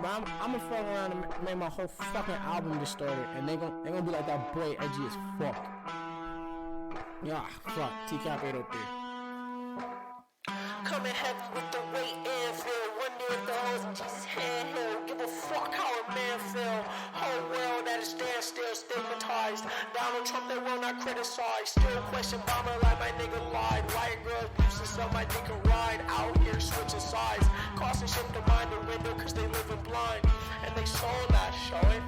But I'm gonna fuck around and make my whole fucking album distorted, and they gonna be like, that boy edgy as fuck. Yeah, fuck. TCAP 803. Coming heavy with the weight and feel. Wonder if the hoes in Jesus' hand held. Give a fuck how a man feel. Whole world at a standstill, stigmatized. Donald Trump, they will not criticize. Still question bomber like my nigga lied. White girls boosting so my dick can ride. Out here switching sides. Crossing ship to mind the window cause they living blind. And they soul not showing.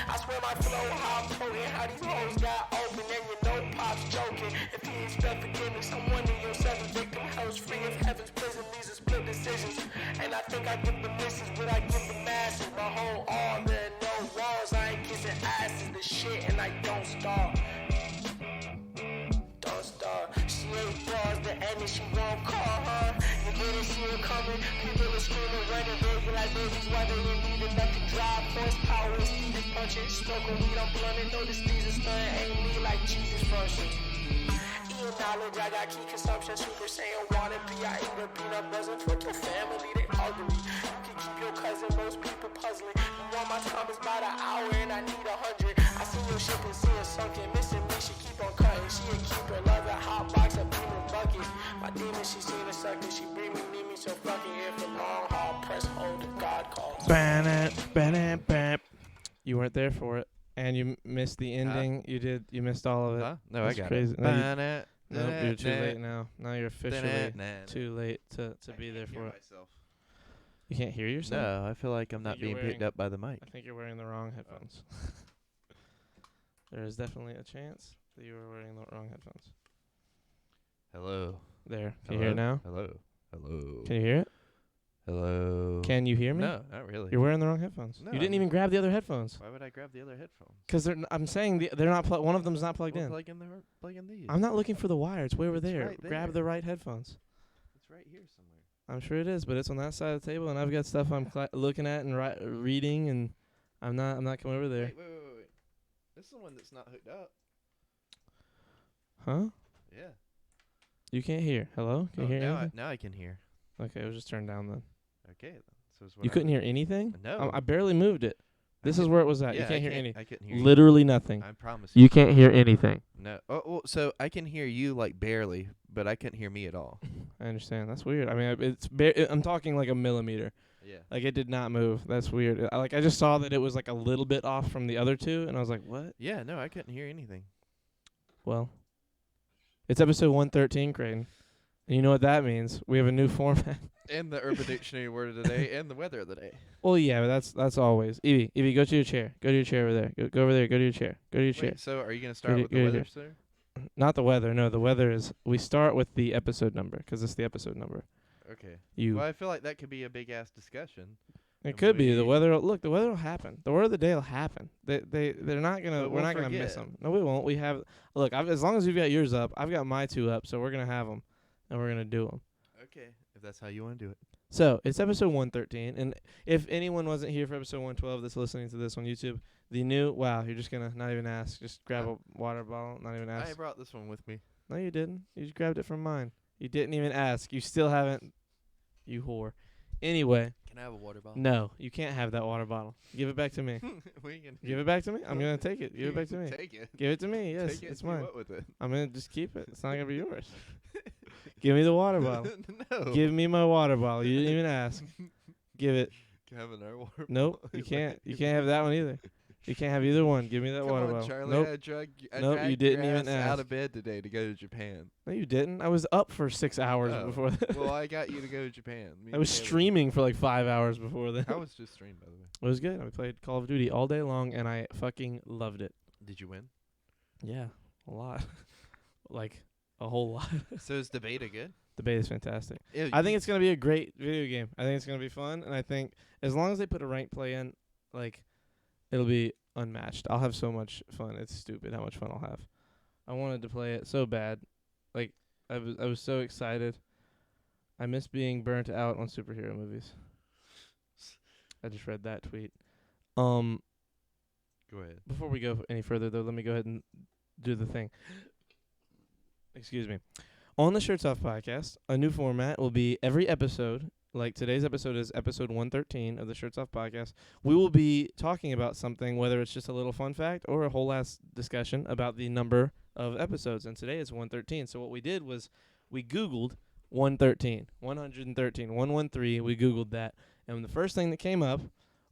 I swear my flow how potent. How these hoes got open and you know Pop's joking. If he expect forgiveness, I'm wondering yourself a victim. Hell's free of heaven's prison. These are split decisions. And I think I give the misses what I give the masses. My whole all there no walls. I ain't kissing asses. The shit and I don't stop. Don't stop. She ain't bars the end and she won't call her. You didn't see her coming. People are screaming, running, baby like babies. Why they didn't need enough to drive. Horsepower is speeding, punching. Smoking weed, I'm blunting. Notice these are stunning. Ain't me like Jesus function. Eating knowledge, I got key consumption. Super Saiyan wanna be. I eat a peanut butter for your family. They ugly. You can keep your cousin. Most people puzzling. You want my time is about an hour and I need 100. I see your ship and see it sunken. Missing me, she keep on cutting. She a keeper, love a hot box of beaming buckets. My demon, she seen a sucker. She bring me, need me so fucking here for long haul. Press hold, God calls. You weren't there for it, and you missed the ending. You missed all of it. Huh? No, That's I got crazy. it. Nope, you're too late now. Now you're officially too late to be there for it. You can't hear yourself? No, I feel like I'm not you're being picked up by the mic. I think you're wearing the wrong headphones. There is definitely a chance that you were wearing the wrong headphones. Hello. There. Can you hear it now? Hello. Hello. Can you hear it? Hello. Can you hear me? No, not really. You're wearing the wrong headphones. No, You didn't even grab the other headphones. Why would I grab the other headphones? Because I'm saying they're not. One of them's not plugged in. Plug in these. I'm not looking for the wire. It's way over It's there. right Grab there. the right headphones. It's right here somewhere. I'm sure it is, but it's on that side of the table, and I've got stuff I'm looking at and reading, and I'm not coming over there. Wait. This is the one that's not hooked up. Huh? Yeah. You can't hear. Hello? Can you hear anything? Now I can hear. Okay, it was just turned down then. Okay. So it's what You couldn't hear anything? No. I barely moved it. This is where it was at. You can't hear anything. I couldn't hear you. Literally nothing. I promise You can't hear anything. No. Oh, well, so I can hear you like barely, but I couldn't hear me at all. I understand. That's weird. I mean, I'm talking like a millimeter. Yeah. Like it did not move. That's weird. I just saw that it was like a little bit off from the other two, and I was like, what? Yeah, no, I couldn't hear anything. Well, it's episode 113, Creighton. And you know what that means. We have a new format. And the Urban Dictionary word of the day and the weather of the day. Well, yeah, but that's always. Evie, go to your chair. Go to your chair over there. Go over there. Go to your chair. Go to your chair. Wait, so are you going to start Go with to the your weather, chair. sir? Not the weather. No, the weather is. We start with the episode number because it's the episode number. Okay. You. Well, I feel like that could be a big-ass discussion. It could be the weather. Look, the weather will happen. The word of the day will happen. They're not gonna. But We're we'll not gonna miss forget. them. No, we won't. We have. Look, as long as you've got yours up, I've got my two up, so we're gonna have them, and we're gonna do them. Okay, if that's how you want to do it. So it's episode 113, and if anyone wasn't here for episode 112 that's listening to this on YouTube, the new you're just gonna not even ask, just grab a water bottle, not even ask. I brought this one with me. No, you didn't. You just grabbed it from mine. You didn't even ask. You still haven't. You whore. Anyway, Can I have a water bottle? no, you can't have that water bottle. Give it back to me. Give it back to me. I'm gonna take it. Give it back to me. Take it. Give it to me. Yes, Take it it's and do mine. what with it? I'm gonna just keep it. It's not gonna be yours. Give me the water bottle. No. Give me my water bottle. You didn't even ask. Give it. Can I have another water Nope. bottle? You can't. You can't have that one either. You can't have either one. Give me that Come water on, bottle. Charlie. Nope. I Nope, dragged you didn't your even ass ask. out of bed today to go to Japan. No, you didn't. I was up for 6 hours Oh. before that. Well, I got you to go to Japan. Me I and was Taylor. streaming for like 5 hours before that. How was just stream, by the way? It was good. I played Call of Duty all day long, and I fucking loved it. Did you win? Yeah, a lot. Like, a whole lot. So is the beta good? The beta is fantastic. Ew, I think it's going to be a great video game. I think it's going to be fun, and I think as long as they put a ranked play in, like, it'll be unmatched. I'll have so much fun. It's stupid how much fun I'll have. I wanted to play it so bad. Like, I was so excited. I miss being burnt out on superhero movies. I just read that tweet. Go ahead. Before we go any further, though, let me go ahead and do the thing. Excuse me. On the Shirts Off podcast, a new format will be every episode, like today's episode is episode 113 of the Shirts Off podcast, we will be talking about something, whether it's just a little fun fact or a whole ass discussion about the number of episodes. And today is 113. So what we did was we Googled 113, 113, 113. We Googled that. And the first thing that came up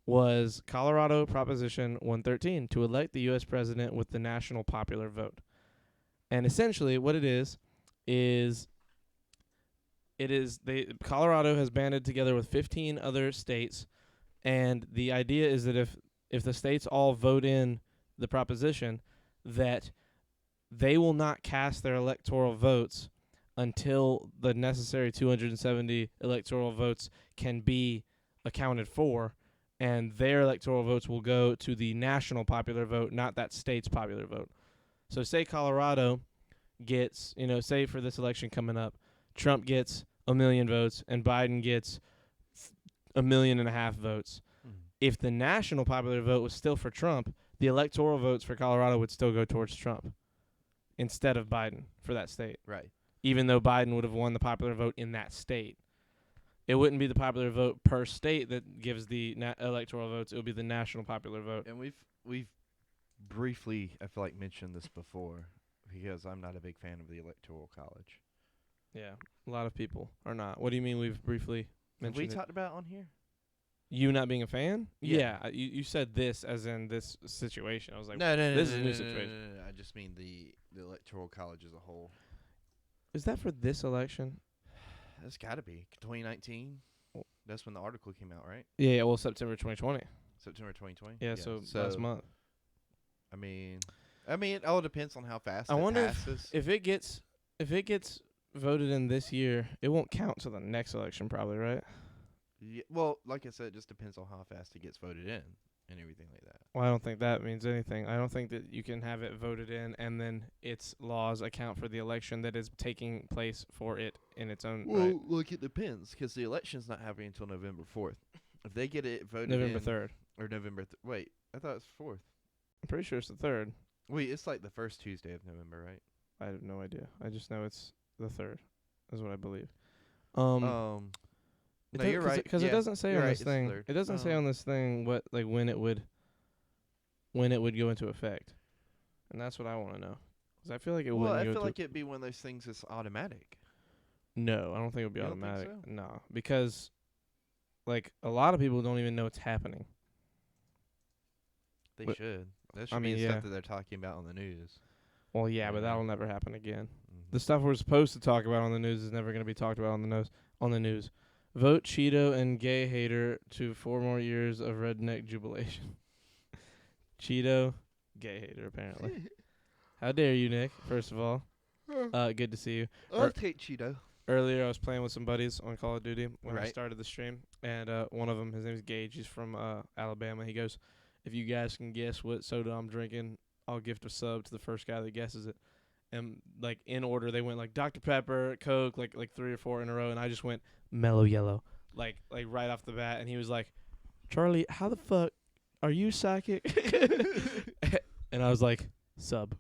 was Colorado Proposition 113 to elect the U.S. president with the national popular vote. And essentially what it is Colorado has banded together with 15 other states, and the idea is that if the states all vote in the proposition, that they will not cast their electoral votes until the necessary 270 electoral votes can be accounted for, and their electoral votes will go to the national popular vote, not that state's popular vote. So say Colorado gets, say for this election coming up, Trump gets 1 million votes and Biden gets 1.5 million votes. If the national popular vote was still for Trump, the electoral votes for Colorado would still go towards Trump instead of Biden for that state. Right. Even though Biden would have won the popular vote in that state. It wouldn't be the popular vote per state that gives the electoral votes. It would be the national popular vote. And we've briefly, I feel like, mentioned this before because I'm not a big fan of the Electoral College. Yeah, a lot of people are not. What do you mean we've briefly Have mentioned we it? talked about it on here? You not being a fan? Yeah. You said this as in this situation. I was like, No, this is a new situation. No. I just mean the Electoral College as a whole. Is that for this election? That's got to be 2019. That's when the article came out, right? Yeah, well, September 2020. September 2020. Yeah, so last month. I mean, it all depends on how fast I it wonder passes. if it gets voted in this year, it won't count till the next election, probably, right? Yeah, well, like I said, it just depends on how fast it gets voted in and everything like that. Well, I don't think that means anything. I don't think that you can have it voted in and then its laws account for the election that is taking place for it in its own right. Look, it depends because the election's not happening until November 4th. If they get it voted November in 3rd. or November, wait, I thought it was 4th. I'm pretty sure it's the 3rd. Wait, it's like the first Tuesday of November, right? I have no idea. I just know it's the 3rd, is what I believe. No, you're right. Because it doesn't say you're on right, this it's the thing. 3rd. It doesn't say on this thing what when it would go into effect, and that's what I want to know. Because I feel like it Well, wouldn't. I go feel to like it'd be one of those things that's automatic. No, I don't think it would be You don't think automatic. so? No, because like a lot of people don't even know it's happening. They But- should. That I should be mean, the yeah. stuff that they're talking about on the news. Well, yeah, but Yeah. that'll never happen again. Mhm. The stuff we're supposed to talk about on the news is never going to be talked about on the news. Vote Cheeto and gay hater to 4 more years of redneck jubilation. Cheeto, gay hater apparently. How dare you, Nick? First of all, good to see you. I'll take Cheeto. Earlier, I was playing with some buddies on Call of Duty when I Right. started the stream, and one of them, his name is Gage. He's from Alabama. He goes, "If you guys can guess what soda I'm drinking, I'll gift a sub to the first guy that guesses it." And like in order, they went like Dr. Pepper, Coke, like 3 or 4 in a row, and I just went Mellow Yellow, like right off the bat. And he was like, "Charlie, how the fuck are you psychic?" And I was like, "Sub,"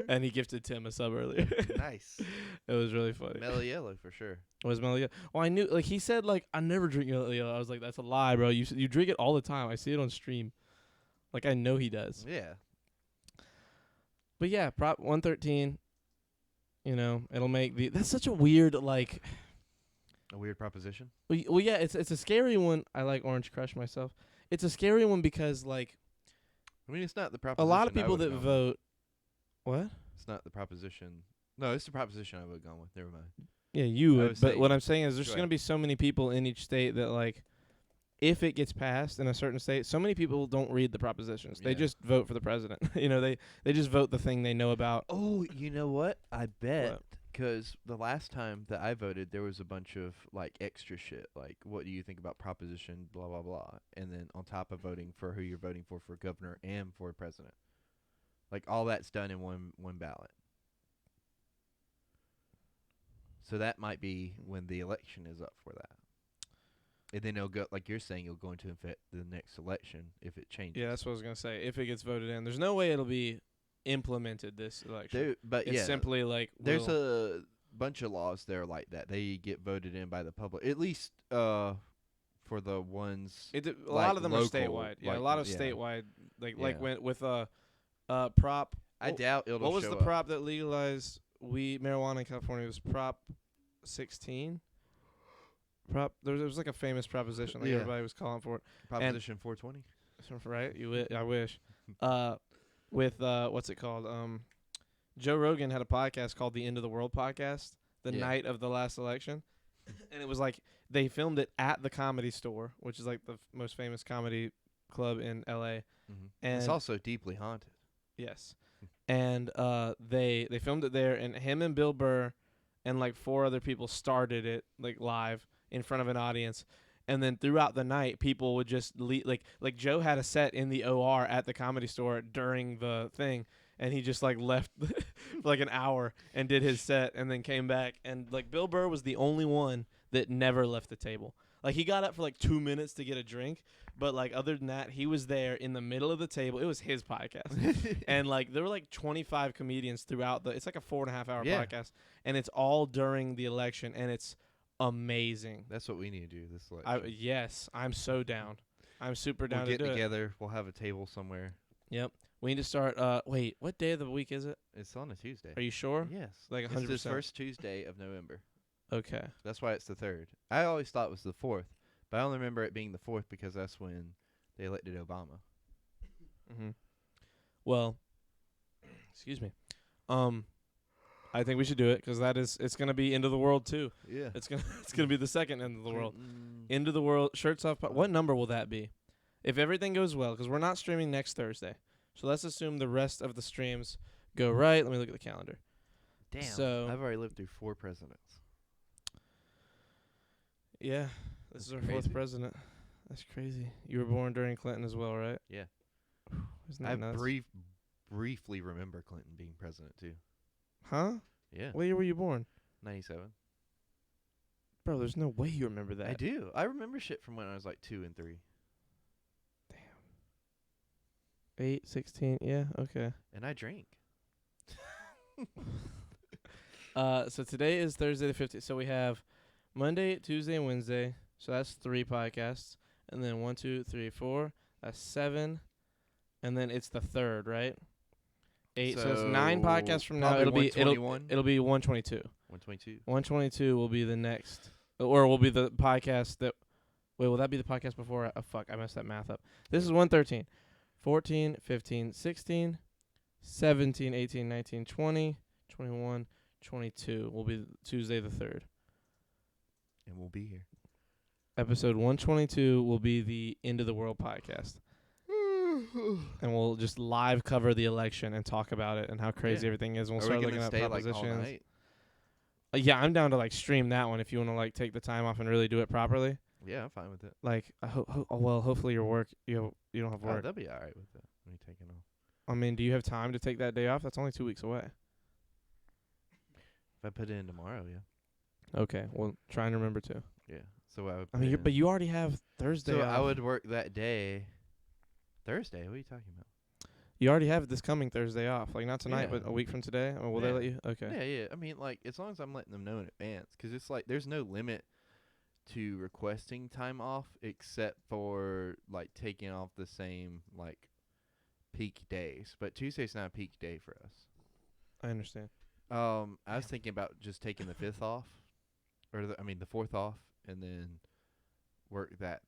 and he gifted Tim a sub earlier. Nice. It was really funny. Mellow Yellow for sure. It was Mellow Yellow. Well, I knew, like he said, like I never drink Mellow Yellow. I was like, that's a lie, bro. You drink it all the time. I see it on stream. Like I know he does. Yeah. But yeah, Prop 113. It'll make that's such a weird like. A weird proposition. Well, yeah, it's a scary one. I like Orange Crush myself. It's a scary one because like I mean, it's not the a proposition. lot of I people would've that gone with. vote. What? It's not the proposition. No, it's the proposition I would have gone with. Never mind. Yeah, you I would. was But saying- what I'm saying is, there's Go going to ahead. be so many people in each state that, like, if it gets passed in a certain state, so many people don't read the propositions. They Yeah. just vote for the president. They just vote the thing they know about. Oh, you know what? I bet What? because the last time that I voted, there was a bunch of like extra shit, like what do you think about proposition, blah blah blah, and then on top of voting for who you're voting for governor and for president, like all that's done in one ballot. So that might be when the election is up for that. And then it'll go, like you're saying, it'll go into effect the next election if it changes. Yeah, that's what I was going to say. If it gets voted in, there's no way it'll be implemented this election. But It's yeah, simply like there's bunch of laws that are like that. They get voted in by the public. At least for the ones A like lot of them local, are statewide. Yeah, like, a lot of yeah. statewide. Like Yeah. when with prop. I doubt it'll What was show the up. prop that legalized marijuana in California? It was Prop 16. There was like a famous proposition like Yeah. everybody was calling for it. Proposition 420. Right? I wish. With what's it called? Joe Rogan had a podcast called The End of the World podcast the Yeah. night of the last election, and it was like they filmed it at the Comedy Store, which is like the most famous comedy club in L.A. Mm-hmm. And It's also deeply haunted. yes, and they filmed it there, and him and Bill Burr and like 4 other people started it like live in front of an audience. And then throughout the night, people would just like Joe had a set in the OR at the Comedy Store during the thing, and he just like left for like an hour and did his set, and then came back. And like Bill Burr was the only one that never left the table. Like he got up for like 2 minutes to get a drink, but like other than that, he was there in the middle of the table. It was his podcast, and like there were like 25 comedians throughout the. It's like a 4.5 hour Yeah. podcast, and it's all during the election, and it's amazing. That's what we need to do this election. Yes, I'm so down. I'm super down We'll to get do it. together. We'll have a table somewhere. Yep. We need to start. Wait, what day of the week is it? It's on a Tuesday. Are you sure? Yes. Like It's 100%. the first Tuesday of November. Okay. That's why it's the 3rd. I always thought it was the 4th, but I only remember it being the 4th because that's when they elected Obama. Mm-hmm. Well, excuse me. I think we should do it because it's gonna be end of the world too. Yeah. It's gonna be the second end of the world. End of the world. Shirts off. What number will that be? If everything goes well, because we're not streaming next Thursday, so let's assume the rest of the streams go right. Let me look at the calendar. Damn. So- I've already lived through 4 presidents. Yeah, this That's is our crazy. 4th president. That's crazy. You were born during Clinton as well, right? Yeah. Isn't that I nuts? briefly remember Clinton being president too. Huh? Yeah. What year were you born? 97. Bro, there's no way you remember that. I do. I remember shit from when I was like 2 and 3. 8, 16, yeah, okay. And I drank. So today is Thursday the 15th. So we have Monday, Tuesday, and Wednesday. So that's 3 podcasts. And then 1, 2, 3, 4. That's 7. And then it's the 3rd, right? 8. So it's 9 podcasts from now. probably It'll 121. be 122. 122. 122 will be the next, or will be the podcast that. Wait, will that be the podcast before? Oh, fuck, I messed that math up. This is 113. 14, 15, 16, 17, 18, 19, 20, 21, 22 will be Tuesday the 3rd. And we'll be here. Episode 122 will be the End of the World podcast. And we'll just live cover the election and talk about it and how crazy Yeah. everything is. And we'll Are we start looking gonna at stay like all propositions. night? Yeah, I'm down to like stream that one if you want to like take the time off and really do it properly. Yeah, I'm fine with it. Like, hopefully your work you don't have Oh, work. that'll be all right with it. Me taking off. I mean, do you have time to take that day off? That's only 2 weeks away. If I put it in tomorrow, yeah. Okay, well, try and remember to. Yeah. So I would. I mean, but you already have Thursday So off. I would work that day. Thursday? What are you talking about? You already have this coming Thursday off. Like, not tonight, Yeah. but a week from today. I mean, will they Yeah. let you? Okay. Yeah, yeah. I mean, like, as long as I'm letting them know in advance, 'cause it's like there's no limit to requesting time off except for like taking off the same like peak days. But Tuesday's not a peak day for us. I understand. I was thinking about just taking the 5th off, or the 4th off, and then work the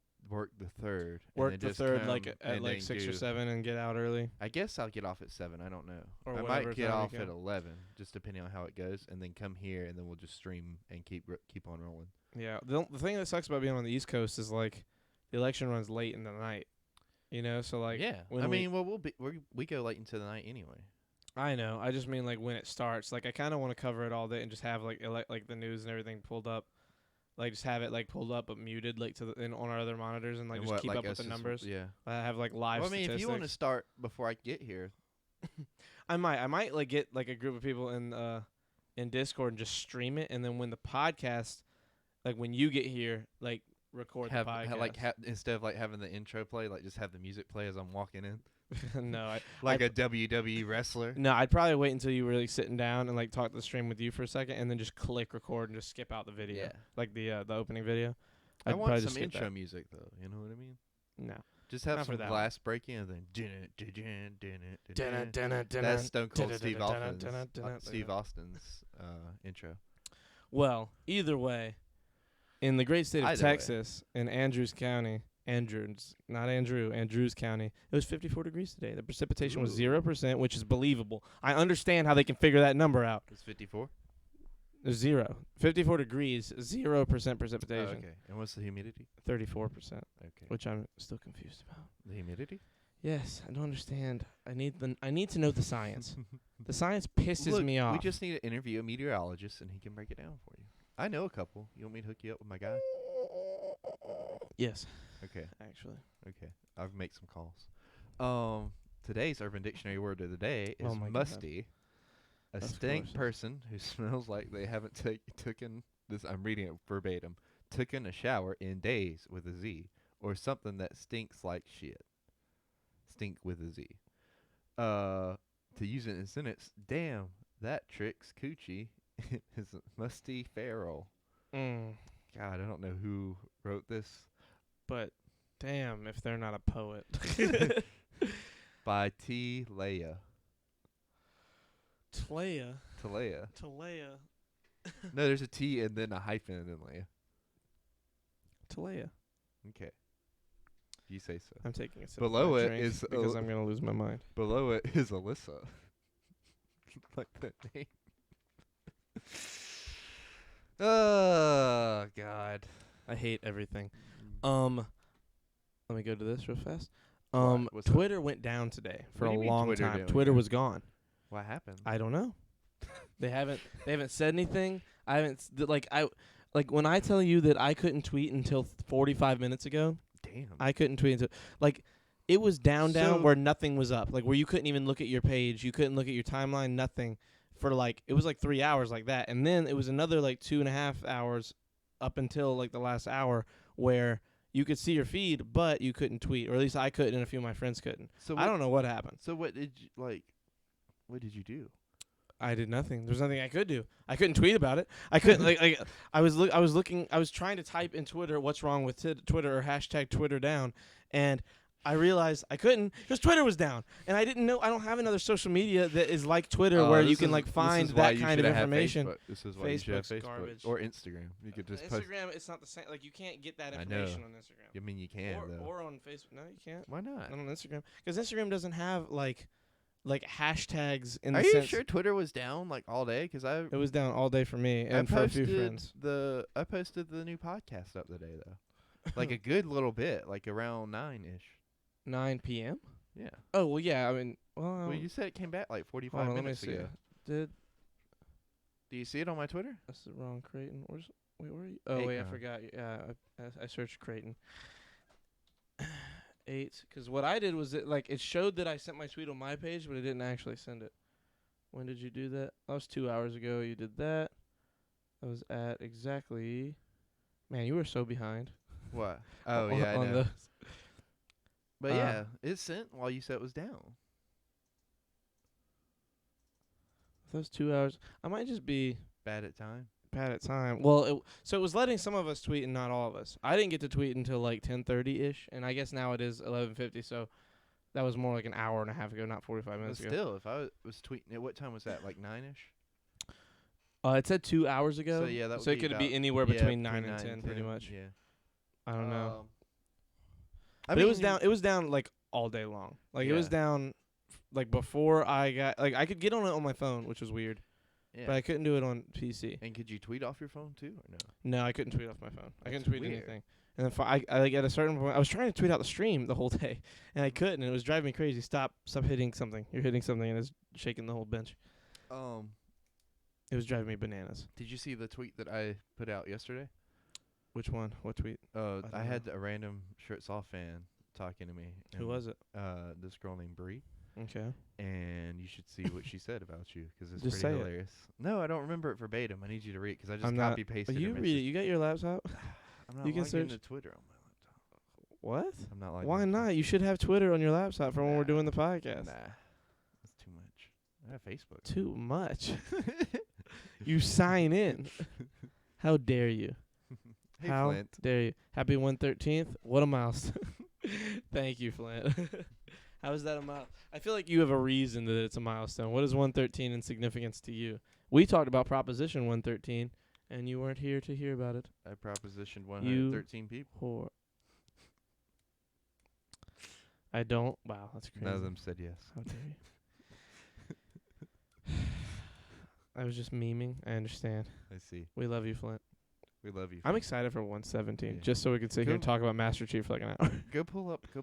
3rd. Work and the then just 3rd come like at and like then 6 or do- 7 and get out early. I guess I'll get off at 7. I don't know. Or I whatever might get time you off can. at 11, just depending on how it goes, and then come here, and then we'll just stream and keep on rolling. Yeah. The thing that sucks about being on the East Coast is like the election runs late in the night. You know, so like Yeah. when I we- mean, well, we go late into the night anyway. I know. I just mean like when it starts. Like I kind of want to cover it all day and just have like like the news and everything pulled up. Like just have it like pulled up but muted like on our other monitors and like And just what, keep like up with us the just- numbers. Yeah. I have like live Well, I mean, statistics. if you want to start before I get here, I might like get like a group of people in Discord and just stream it, and then when the podcast, like when you get here, like record the podcast. instead of like having the intro play, like just have the music play as I'm walking in. No, Like I'd- a WWE wrestler. no, I'd probably wait until you were like sitting down and like talk the stream with you for a second, and then just click record and just skip out the video, Yeah. like the opening video. I I'd want probably some just skip intro that. music though. You know what I mean? No. Just have Not for some that glass breaking and then that's Stone Cold Steve Austin's intro. Well, either way, in the great state of Either way. Texas, in Andrews County, Andrews County, it was 54 degrees today. The precipitation was Ooh. 0%, which is believable. I understand how they can figure that number out. It's 54. There's 54 degrees, 0% precipitation, okay. And what's the humidity? 34%, Okay. which I'm still confused about. The humidity? Yes, I don't understand. I need to know the science. The science pisses Look, me off. we just need to interview a meteorologist and he can break it down for you. I know a couple. You want me to hook you up with my guy? Yes, Okay. actually. Okay. I'll make some calls. Today's Urban Dictionary word of the day is Oh my God. musty. A Of stank course. person who smells like they haven't taken this. I'm reading it verbatim. Taken a shower in days with a Z, or something that stinks like shit. Stink with a Z. To use it in a sentence, damn, that tricks coochie is a musty feral. Mm, God, I don't know who wrote this. but damn, if they're not a poet. By T. Leia. Tlea. Talea. Talea. No, there's a T and then a hyphen and then Leia. Talea. Okay. You say so. I'm taking a sip Below of my it drink is because I'm gonna lose my mind. Below it is Alyssa. Like that name. Oh God. I hate everything. Let me go to this real fast. What? What's that? Twitter went down today for What do a you mean long Twitter time. didn't Twitter go? was gone. What happened? I don't know. They haven't said anything. I haven't like when I tell you that I couldn't tweet until 45 minutes ago. Damn. I couldn't tweet until like it was down So- where nothing was up. Like where you couldn't even look at your page, you couldn't look at your timeline, nothing for like it was like 3 hours like that. And then it was another like 2.5 hours up until like the last hour where you could see your feed, but you couldn't tweet, or at least I couldn't, and a few of my friends couldn't. So I don't know what happened. So what did you What did you do? I did nothing. There's nothing I could do. I couldn't tweet about it. I couldn't like I was looking. I was trying to type in Twitter what's wrong with Twitter or hashtag Twitter down, and I realized I couldn't because Twitter was down, and I didn't know. I don't have another social media that is like Twitter where you can like find that kind of information. This is why you should have Facebook's Facebook garbage. or Instagram. You could just post. Instagram, it's not the same. Like you can't get that I information know. on Instagram. I mean, you can though. Or on Facebook. No, you can't. Why not? Not on Instagram because Instagram doesn't have like hashtags in Are the you sense. sure Twitter was down like all day? Because It was down all day for me and for a few friends. I posted the new podcast up today though, like a good little bit, like around 9ish. 9 p.m. Yeah. Oh well, yeah. I mean, Well, you said it came back like 45 hold on, let me minutes see. ago. Did Do you see it on my Twitter? that's the wrong Creighton? Where are you? Oh wait, I Akon. forgot. Yeah, I searched Creighton. 8, because what I did was it showed that I sent my tweet on my page, but it didn't actually send it. When did you do that? That was 2 hours ago. You did that. That was at exactly. Man, you were so behind. What? Oh on, yeah, I on know. the But yeah, it sent while you said it was down. those 2 hours. I might just be Bad at time. bad at time. Well, so it was letting some of us tweet and not all of us. I didn't get to tweet until like 10:30ish, and I guess now it is 11:50. So that was more like an hour and a half ago, not 45 But minutes ago. still, if I was tweeting it, what time was that? Like 9ish. It said 2 hours ago. So yeah, that would so it be could about- be anywhere yeah, between 9 and 10, pretty much. Yeah. I don't know. I But it was mean, down. It was down like all day long. Like it was Yeah. down, like before I got I could get on it on my phone, which was weird, Yeah. but I couldn't do it on PC. And could you tweet off your phone too, or no? No, I couldn't tweet off my phone. I couldn't That's tweet weird. anything. And then I like at a certain point, I was trying to tweet out the stream the whole day, and I couldn't. And it was driving me crazy. Stop hitting something. You're hitting something, and it's shaking the whole bench. It was driving me bananas. Did you see the tweet that I put out yesterday? Which one? What tweet? I don't had a random Shirts Off fan talking to me. Who was it? This girl named Bree. Okay. And you should see what she said about you, 'cause it's Just pretty say it. hilarious. No, I don't remember it verbatim. I need you to read, 'cause I just I'm not- copy pasted. You her read it. message. You got your laptop? I'm not you can logged into search- Twitter on my laptop. What? I'm not like. Why not? You should have Twitter on your laptop for when we're doing the podcast. Nah, that's too much. I have Facebook. Too much. You sign in. How dare you? Hey, How Flint. dare you? Happy 113th. What a milestone. Thank you, Flint. How is that a milestone? I feel like you have a reason that it's a milestone. What is 113 in significance to you? We talked about Proposition 113, and you weren't here to hear about it. I propositioned 113 people. Whore. I don't. Wow, that's crazy. None of them said yes. How dare you? I was just memeing. I understand. I see. We love you, Flint. We love you. I'm Flint. excited for 117, Yeah. just so we can sit here and Go- talk about Master Chief for like an hour. Go pull up the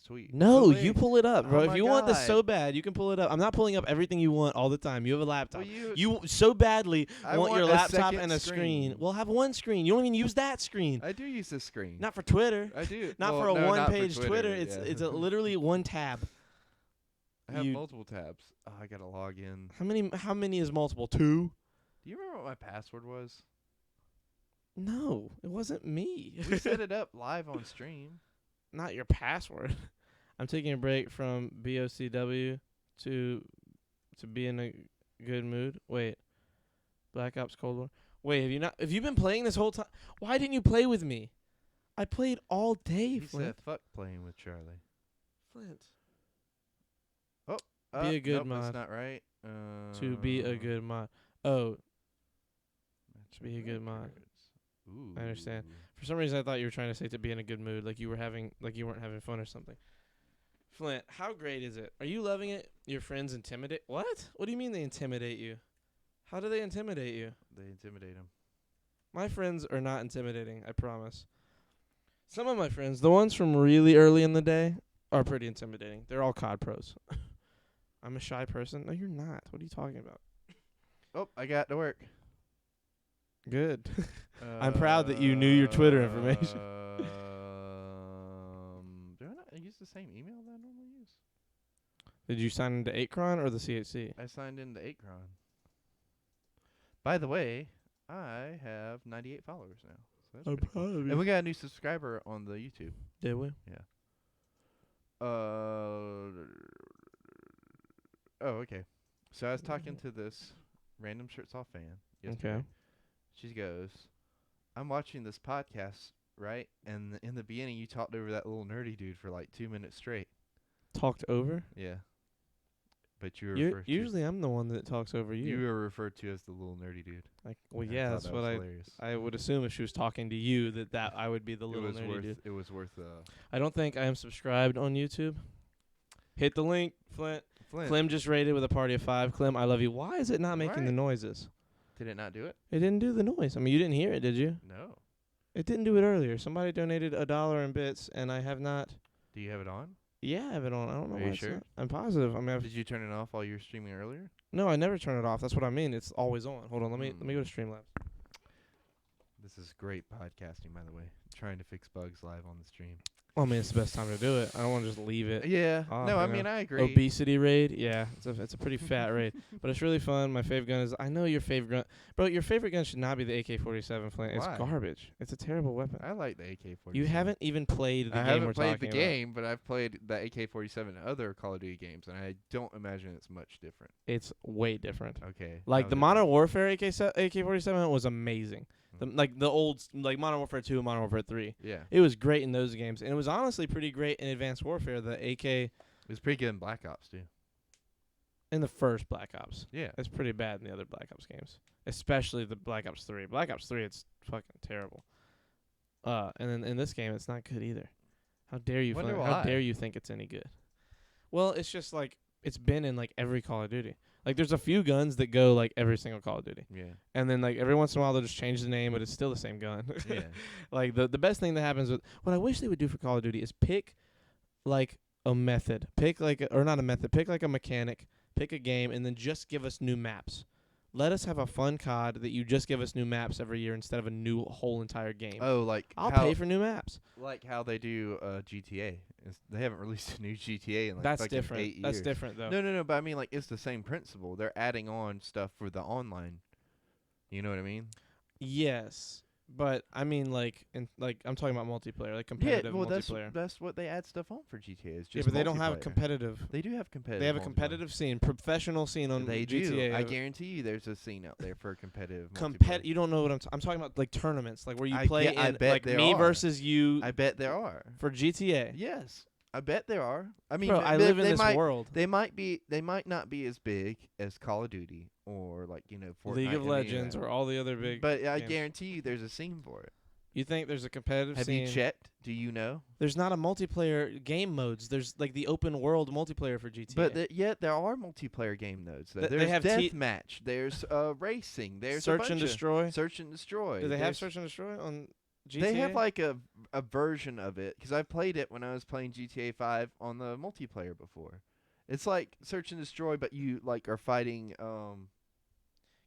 tweet. No, Go you away. pull it up, bro. Oh If my you want this God. so bad, you can pull it up. I'm not pulling up everything you want all the time. You have a laptop. Well, You so badly I want your want a laptop second and a screen. screen. Well, have one screen. You don't even use that screen. I do use this screen. Not for Twitter. I do. Not Well, for a no, not one-page for Twitter. It's yeah. it's a literally one tab. I have you- multiple tabs. Oh, I gotta log in. How many is multiple? 2? Do you remember what my password was? No, it wasn't me. We set it up live on stream. Not your password. I'm taking a break from BOCW to be in a good mood. Wait. Black Ops Cold War. Wait, have you been playing this whole time? Why didn't you play with me? I played all day, He Flint. said, "Fuck playing with Charlie." Flint. Be a good nope, mod. That's not right. To be a good mod. Oh, to be a good mod. Ooh. I understand. For some reason I thought you were trying to say to be in a good mood, like you weren't having fun or something. Flint, how great is it? Are you loving it? Your friends intimidate? What? What do you mean they intimidate you? How do they intimidate you? They intimidate him. My friends are not intimidating, I promise. Some of my friends, the ones from really early in the day, are pretty intimidating. They're all COD pros. I'm a shy person. No, you're not. What are you talking about? Oh, I got to work. Good. I'm proud that you knew your Twitter information. Do I not use the same email that I normally use? Did you sign into 8cron or the CHC? I signed into 8cron. By the way, I have 98 followers now. So that's pretty cool. proud of And we got a new subscriber on the YouTube. Did we? Oh, okay. So I was talking to this random Shirts Off fan yesterday. Okay. She goes, "I'm watching this podcast, right? And in the beginning, you talked over that little nerdy dude for like 2 minutes straight." Talked over? Yeah. But you were Usually I'm the one that talks over you. you were referred to as the little nerdy dude. Like, well, And yeah, thought that's that what was hilarious. I would assume if she was talking to you that I would be the little nerdy dude. It was worth I don't think I am subscribed on YouTube. Hit the link, Flint. Flint. Clem just rated with a party of 5. Clem, I love you. Why is it not making the Right. noises? Did it not do it? It didn't do the noise. I mean, you didn't hear it, did you? No. It didn't do it earlier. Somebody donated $1 in bits, and I have not. Do you have it on? Yeah, I have it on. I don't know Are why you it's sure? not. I'm positive. I mean, Did you turn it off while you were streaming earlier? no, I never turn it off. That's what I mean. It's always on. Hold on. Let me go to Streamlabs. This is great podcasting, by the way. Trying to fix bugs live on the stream. Well, I mean, it's the best time to do it. I don't want to just leave it. Yeah. off, No, I you mean, know. I agree. Obesity raid, yeah, it's a pretty fat raid, but it's really fun. My favorite gun is, I know your favorite gun, bro. Your favorite gun should not be the AK-47 Flint. It's Why? garbage. It's a terrible weapon. I like the AK-47. You haven't even played the I game haven't we're played talking the game, but I've played the AK-47 in other Call of Duty games, and I don't imagine it's much different. about. It's way different. Okay. Like how's the it Modern different? Warfare AK-47 was amazing. Mhm. Like the old, like Modern Warfare 2 and Modern Warfare 3. Yeah. It was great in those games, and it was honestly pretty great in Advanced Warfare. The AK It was pretty good in Black Ops, too. in the first Black Ops. Yeah. It's pretty bad in the other Black Ops games, especially the Black Ops 3. Black Ops 3, it's fucking terrible. And then in this game, it's not good either. How dare you? Wonder Flint? How why. dare you think it's any good? Well, it's just like it's been in like every Call of Duty. Like there's a few guns that go like every single Call of Duty, Yeah. and then like every once in a while they'll just change the name, but it's still the same gun. Yeah. Like the best thing that happens with what I wish they would do for Call of Duty is pick like a method, pick like or not a method, pick like a mechanic, pick a game, and then just give us new maps. Let us have a fun COD that you just give us new maps every year instead of a new whole entire game. Oh, like I'll how, pay for new maps. like how they do GTA. They haven't released a new GTA in like That's fucking different. 8 years. That's different though. No, but I mean, like, it's the same principle. They're adding on stuff for the online. You know what I mean? Yes, But I mean, I'm talking about multiplayer, like Yeah, competitive well, multiplayer. that's what they add stuff on for GTA. Is just Yeah, but they don't have multiplayer. competitive. They do have competitive. They have a multiplayer. competitive scene, professional scene on They GTA. do. I guarantee you, there's a scene out there for competitive. You don't know what I'm talking about, like tournaments, like where you I play get- I in, bet like there me are. versus you I bet there are. for GTA. Yes, I bet there are. I mean, Bro, I they- live in they this might, world. They might be. They might not be as big as Call of Duty or like Fortnite, League of and any Legends that. or all the other big. But I games. guarantee you, there's a scene for it. You think there's a competitive Have scene? you checked? Do you know? There's not a multiplayer game modes. There's like the open world multiplayer for GTA. But yet there are multiplayer game modes. Though. They There's have deathmatch. There's racing. There's a Search bunch and of- Destroy. Search and destroy. Do they have There's- Search and Destroy on GTA? They have like a version of it because I played it when I was playing GTA 5 on the multiplayer before. It's like Search and Destroy, but you like are fighting.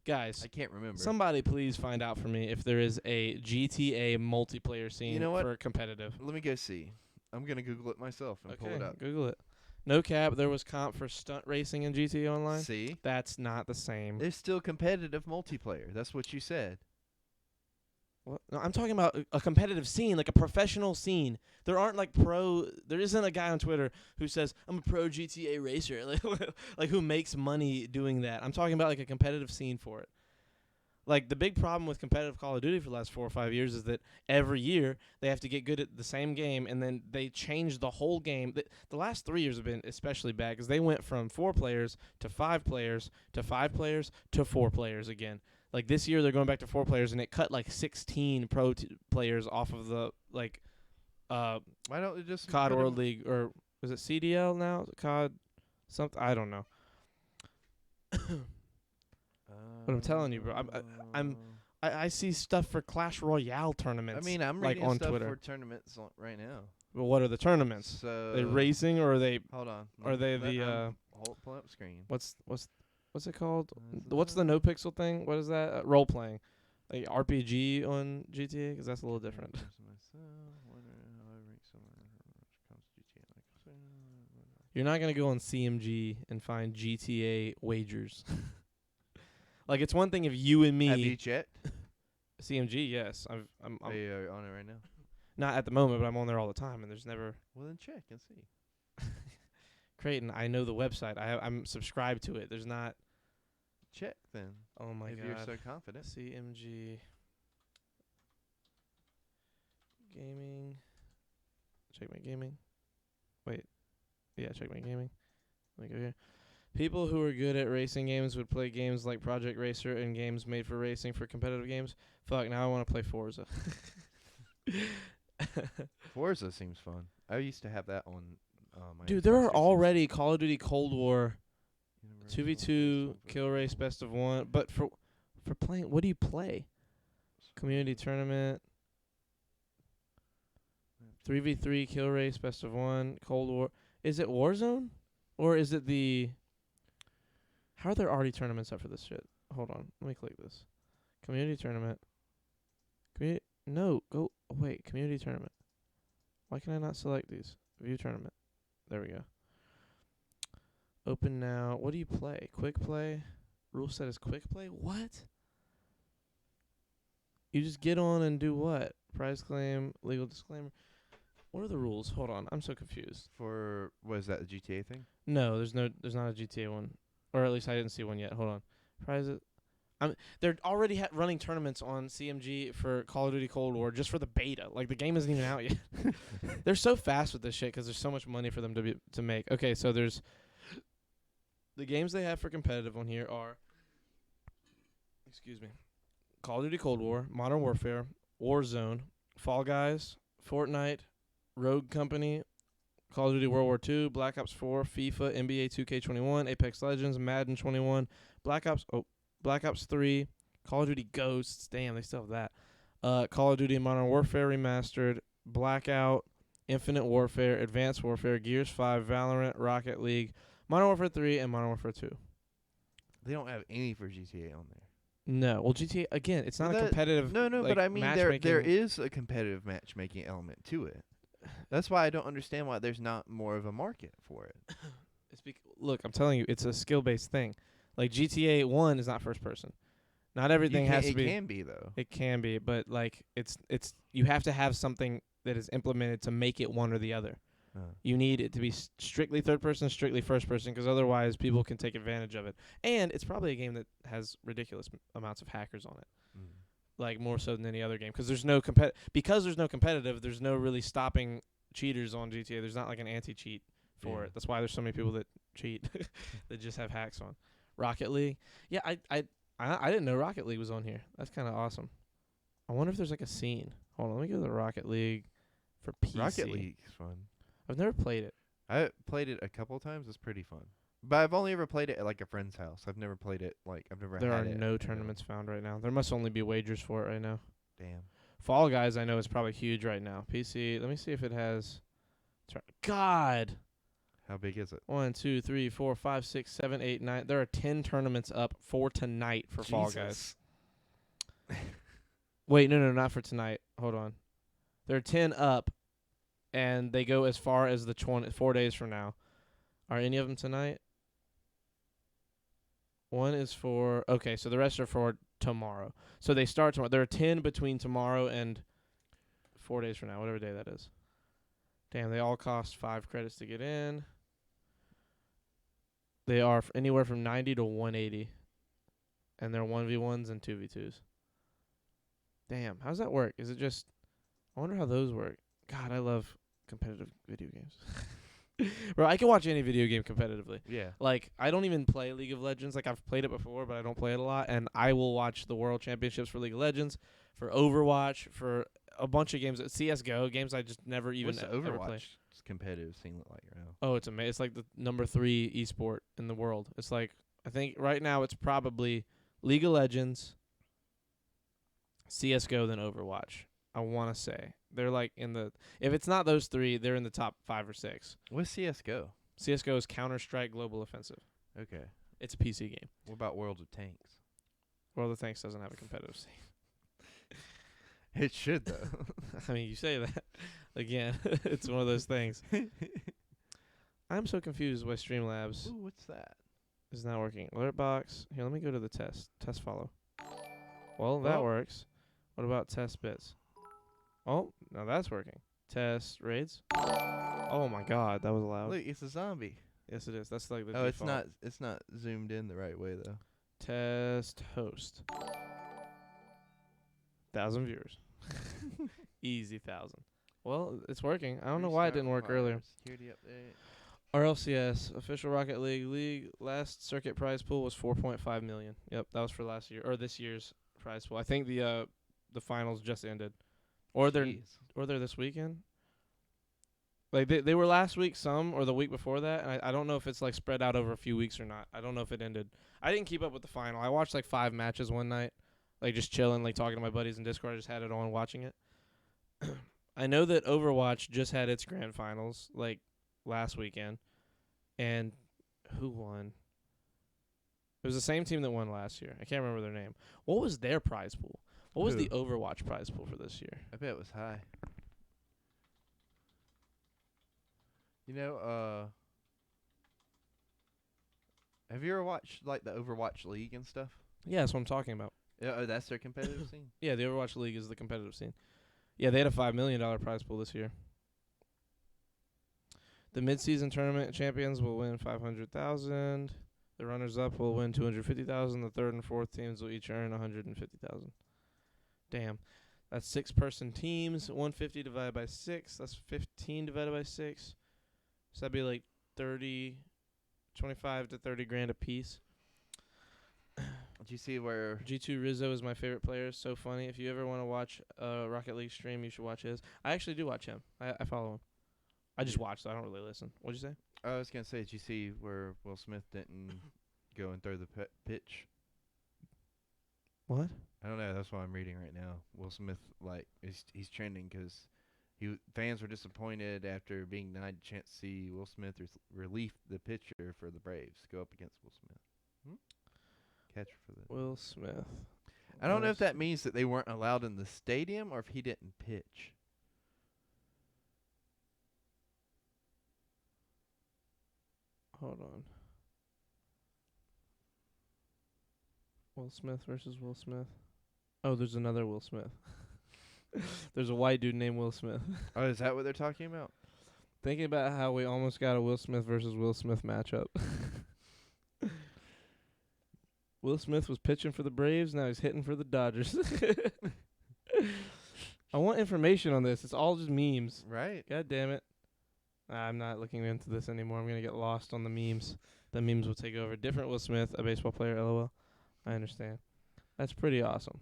Guys, I can't remember. somebody please find out for me if there is a GTA multiplayer scene know what? for competitive. Let me go see. I'm gonna Google it myself and pull it up. Google it. No cap, there was comp for stunt racing in GTA Online. See, That's not the same. there's still competitive multiplayer. That's what you said. What? No, I'm talking about a competitive scene, like a professional scene. There aren't like there isn't a guy on Twitter who says, I'm a pro GTA racer, like who makes money doing that. I'm talking about like a competitive scene for it. Like the big problem with competitive Call of Duty for the last 4 or 5 years is that every year they have to get good at the same game, and then they change the whole game. The last 3 years have been especially bad because they went from 4 players to 5 players to 5 players to 4 players again. Like this year they're going back to 4 players, and it cut like 16 players off of the like Why don't they just COD put 'em- World League, or is it CDL now? COD something, I don't know. But I'm telling you, bro, I see stuff for Clash Royale I tournaments. mean, I'm like reading on stuff Twitter. for tournaments right now. Well, what are the tournaments? So Are they racing, or are they Hold on. are they the pull up screen. what's it called? What's the no pixel thing? What is that? Role playing, like RPG on GTA, because that's a little different. You're not gonna go on CMG and find GTA wagers. Like it's one thing if you and me Have you checked? CMG, yes, I'm Are you on it right now? not at the moment, but I'm on there all the time, and there's never Well, then check and see. Creighton. I know the website. I'm subscribed to it. There's not. Check then. Oh my if god. you're so confident. CMG gaming. Check my gaming. Wait. Yeah, check my gaming. Let me go here. People who are good at racing games would play games like Project Racer and games made for racing for competitive games. Fuck, now I want to play Forza. Forza seems fun. I used to have that on my Dude, there Xbox are 360. already Call of Duty Cold War Universal 2v2 Something. kill race best of 1, but for playing, what do you play? Community tournament, 3v3 kill race best of 1, Cold War. Is it Warzone, or is it the? How are there already tournaments up for this shit? Hold on, let me click this. Community tournament. Community tournament. Why can I not select these? View tournament. There we go. Open now. What do you play? Quick play? Rule set is quick play? What? You just get on and do what? Prize claim, legal disclaimer. What are the rules? Hold on. I'm so confused. For what is that, the GTA thing? No, there's not a GTA one. Or at least I didn't see one yet. Hold on. Prizes. They're already running tournaments on CMG for Call of Duty Cold War just for the beta. Like the game isn't even out yet. They're so fast with this shit because there's so much money for them to make. Okay, so there's the games they have for competitive on here are Call of Duty Cold War, Modern Warfare, Warzone, Fall Guys, Fortnite, Rogue Company, Call of Duty World War II, Black Ops 4, FIFA, NBA 2K21, Apex Legends, Madden 21, Black Ops 3, Call of Duty Ghosts, damn, they still have that. Call of Duty Modern Warfare Remastered, Blackout, Infinite Warfare, Advanced Warfare, Gears 5, Valorant, Rocket League, Modern Warfare 3, and Modern Warfare 2. They don't have any for GTA on there. No, well, GTA, again, it's not a competitive No, like, but I mean there matchmaking. is a competitive matchmaking element to it. That's why I don't understand why there's not more of a market for it. Look, I'm telling you, it's a skill-based thing. Like GTA 1 is not first person. Not everything has to It be. can be though. It can be, but like it's you have to have something that is implemented to make it one or the other. You need it to be strictly third person, strictly first person, because otherwise people can take advantage of it. And it's probably a game that has ridiculous amounts of hackers on it, like more so than any other game. Because there's no competitive, there's no really stopping cheaters on GTA. There's not like an anti-cheat for it. That's why there's so many people that cheat that just have hacks on. Rocket League, yeah, I didn't know Rocket League was on here. That's kind of awesome. I wonder if there's like a scene. Hold on, let me go to the Rocket League for PC. Rocket League's fun. I've never played it. I played it a couple times. It's pretty fun. But I've only ever played it at like a friend's house. I've never played it I've never There had are it. no tournaments found right now. There must only be wagers for it right now. Damn. Fall Guys, I know, is probably huge right now. PC, let me see if it has. God! How big is it? 1, 2, 3, 4, 5, 6, 7, 8, 9. There are 10 tournaments up for tonight for Fall Guys. Wait, no, not for tonight. Hold on. There are 10 up, and they go as far as the 4 days from now. Are any of them tonight? One is for... Okay, so the rest are for tomorrow. So they start tomorrow. There are 10 between tomorrow and 4 days from now, whatever day that is. Damn, they all cost 5 credits to get in. They are anywhere from 90 to 180. And they're 1v1s and 2v2s. Damn, how does that work? Is it just... I wonder how those work. God, I love competitive video games. Bro, I can watch any video game competitively. Yeah. Like, I don't even play League of Legends. Like, I've played it before, but I don't play it a lot. And I will watch the World Championships for League of Legends, for Overwatch, for a bunch of games. CSGO, games I just never even What's the ever play. Overwatch competitive scene look like right now? Oh, it's amazing. It's like the number 3 esport in the world. It's like, I think right now it's probably League of Legends, CSGO, then Overwatch. I want to say. They're like in the... If it's not those 3, they're in the top 5 or 6. What's CSGO? CSGO is Counter-Strike Global Offensive. Okay. It's a PC game. What about World of Tanks? World of Tanks doesn't have a competitive scene. It should, though. I mean, you say that. Again, it's one of those things. I'm so confused why Streamlabs Ooh, what's that? is not working. Alert box. Here, let me go to the test. Test follow. Well, that Oh. works. What about test bits? Oh, now that's working. Test raids. Oh my god, that was loud. Look, it's a zombie. Yes, it is. That's like the Oh, default. it's not zoomed in the right way though. Test host. 1,000 viewers. Easy 1,000. Well, it's working. I don't know why it didn't work earlier. Security update. RLCS, official Rocket League last circuit prize pool was 4.5 million. Yep, that was for last year or this year's prize pool. I think the finals just ended. Or they're this weekend. Like they were last week or the week before that, and I don't know if it's like spread out over a few weeks or not. I don't know if it ended. I didn't keep up with the final. I watched like 5 matches one night, like just chilling, like talking to my buddies in Discord. I just had it on watching it. I know that Overwatch just had its grand finals like last weekend, and who won? It was the same team that won last year. I can't remember their name. What was their prize pool? What was Who? the Overwatch prize pool for this year? I bet it was high. You know, have you ever watched like the Overwatch League and stuff? Yeah, that's what I'm talking about. Yeah, oh, that's their competitive scene. Yeah, the Overwatch League is the competitive scene. Yeah, they had a $5 million prize pool this year. The mid-season tournament champions will win $500,000. The runners-up will win $250,000. The third and fourth teams will each earn $150,000. Damn, that's 6-person teams. 150 divided by 6. That's 15 divided by 6. So that'd be like 25 to 30 grand a piece. Did you see where? G2 Rizzo is my favorite player. So funny. If you ever want to watch a Rocket League stream, you should watch his. I actually do watch him. I follow him. I just watch, so I don't really listen. What'd you say? I was gonna say, did you see where Will Smith didn't go and throw the pitch? What? I don't know. That's what I'm reading right now. Will Smith, like, he's trending because fans were disappointed after being denied a chance to see Will Smith relief the pitcher for the Braves go up against Will Smith. Catcher for the Will Smith. I don't know if that means that they weren't allowed in the stadium or if he didn't pitch. Hold on. Will Smith versus Will Smith. Oh, there's another Will Smith. There's a white dude named Will Smith. Oh, is that what they're talking about? Thinking about how we almost got a Will Smith versus Will Smith matchup. Will Smith was pitching for the Braves, now he's hitting for the Dodgers. I want information on this. It's all just memes. Right. God damn it. I'm not looking into this anymore. I'm going to get lost on the memes. The memes will take over. Different Will Smith, a baseball player, LOL. I understand. That's pretty awesome.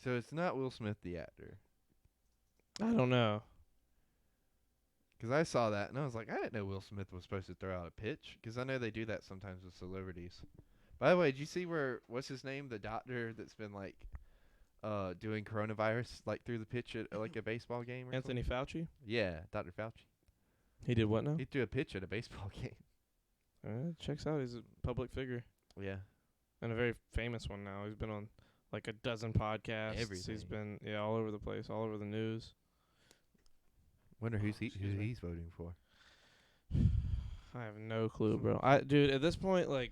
So it's not Will Smith the actor. I don't know. 'Cause I saw that and I was like, I didn't know Will Smith was supposed to throw out a pitch. 'Cause I know they do that sometimes with celebrities. By the way, did you see what's his name? The doctor that's been like doing coronavirus like through the pitch at like a baseball game or Anthony something? Fauci? Yeah, Dr. Fauci. He did what now? He threw a pitch at a baseball game. Checks out. He's a public figure. Yeah. And a very famous one now. He's been on like a dozen podcasts. He's Everything. been all over the place, all over the news. Wonder who Excuse me. he's voting for. I have no clue, bro. Dude, at this point, like,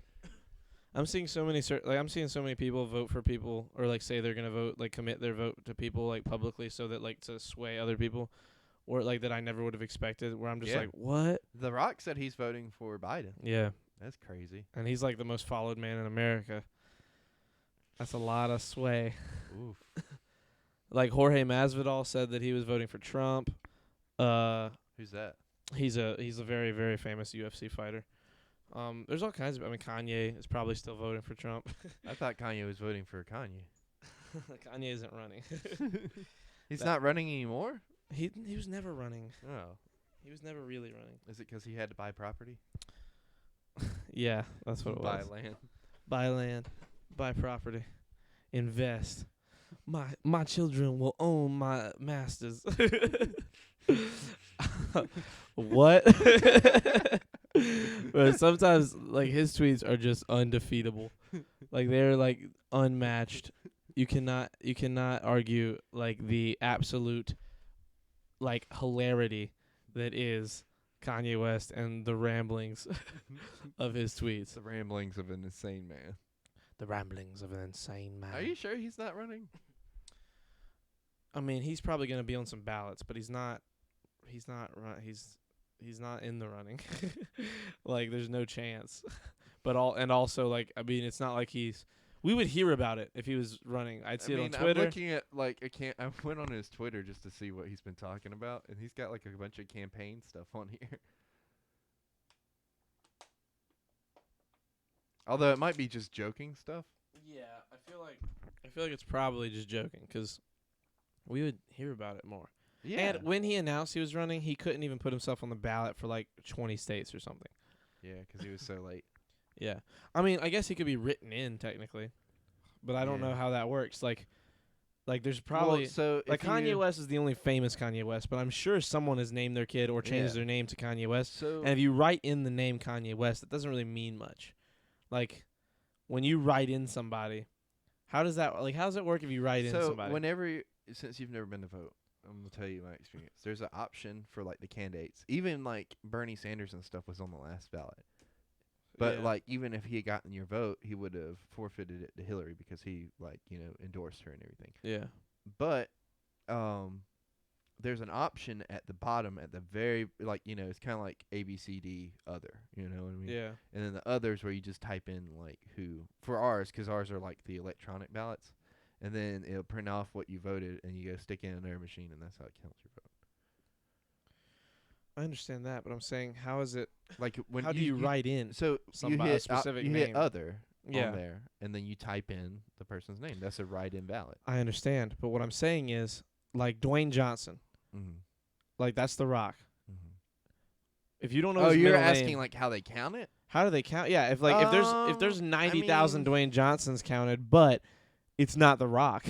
I'm seeing so many I'm seeing so many people vote for people, or like say they're gonna vote, like commit their vote to people like publicly, so that like to sway other people, or like that I never would have expected. Where I'm just Yeah. like, what? The Rock said he's voting for Biden. Yeah, That's crazy. and he's like the most followed man in America. That's a lot of sway. Oof. Like Jorge Masvidal said that he was voting for Trump. Who's that? He's a very, very famous UFC fighter. There's all kinds of. I mean, Kanye is probably still voting for Trump. I thought Kanye was voting for Kanye. Kanye isn't running. He's not running anymore? He was never running. Oh. He was never really running. Is it 'cause he had to buy property? Yeah, that's what it Buy was. land. Buy land, buy property, invest. My children will own my masters. What? But sometimes like his tweets are just undefeatable. Like they're like unmatched. You cannot argue like the absolute like hilarity that is Kanye West and the ramblings of his tweets. The ramblings of an insane man. The ramblings of an insane man. Are you sure he's not running? I mean, he's probably going to be on some ballots, but he's not he's not in the running. Like there's no chance. But also like I mean, it's not like we would hear about it if he was running. I'd see it on Twitter. I'm looking at like I went on his Twitter just to see what he's been talking about, and he's got like a bunch of campaign stuff on here. Although it might be just joking stuff. Yeah, I feel like it's probably just joking because we would hear about it more. Yeah. And when he announced he was running, he couldn't even put himself on the ballot for like 20 states or something. Yeah, 'cause he was so late. Yeah. I mean, I guess he could be written in technically, but I don't know Yeah. how that works. Like there's probably so like Kanye West is the only famous Kanye West, but I'm sure someone has named their kid or changed Yeah. their name to Kanye West. So And if you write in the name Kanye West, it doesn't really mean much. Like when you write in somebody, how does it work if you write in somebody? whenever since you've never been to vote, I'm gonna tell you my experience. There's an option for like the candidates. Even like Bernie Sanders and stuff was on the last ballot. But Yeah. like even if he had gotten your vote, he would have forfeited it to Hillary because he endorsed her and everything. Yeah. But there's an option at the bottom at the very it's kind of like ABCD other, you know what I mean? Yeah. And then the others where you just type in like who for ours, 'cause ours are like the electronic ballots, and then it'll print off what you voted and you go stick it in their machine, and that's how it counts your vote. I understand that, but I'm saying how is it Like when how do you write in? So somebody- you a hit specific you name? hit other Yeah. on there, and then you type in the person's name. That's a write-in ballot. I understand, but what I'm saying is like Dwayne Johnson, Mm-hmm. like that's The Rock. Mm-hmm. If you don't know Oh, his you're middle asking name, like how they count it? how do they count? Yeah, if there's I 90,000 mean- Dwayne Johnsons counted, but it's not The Rock.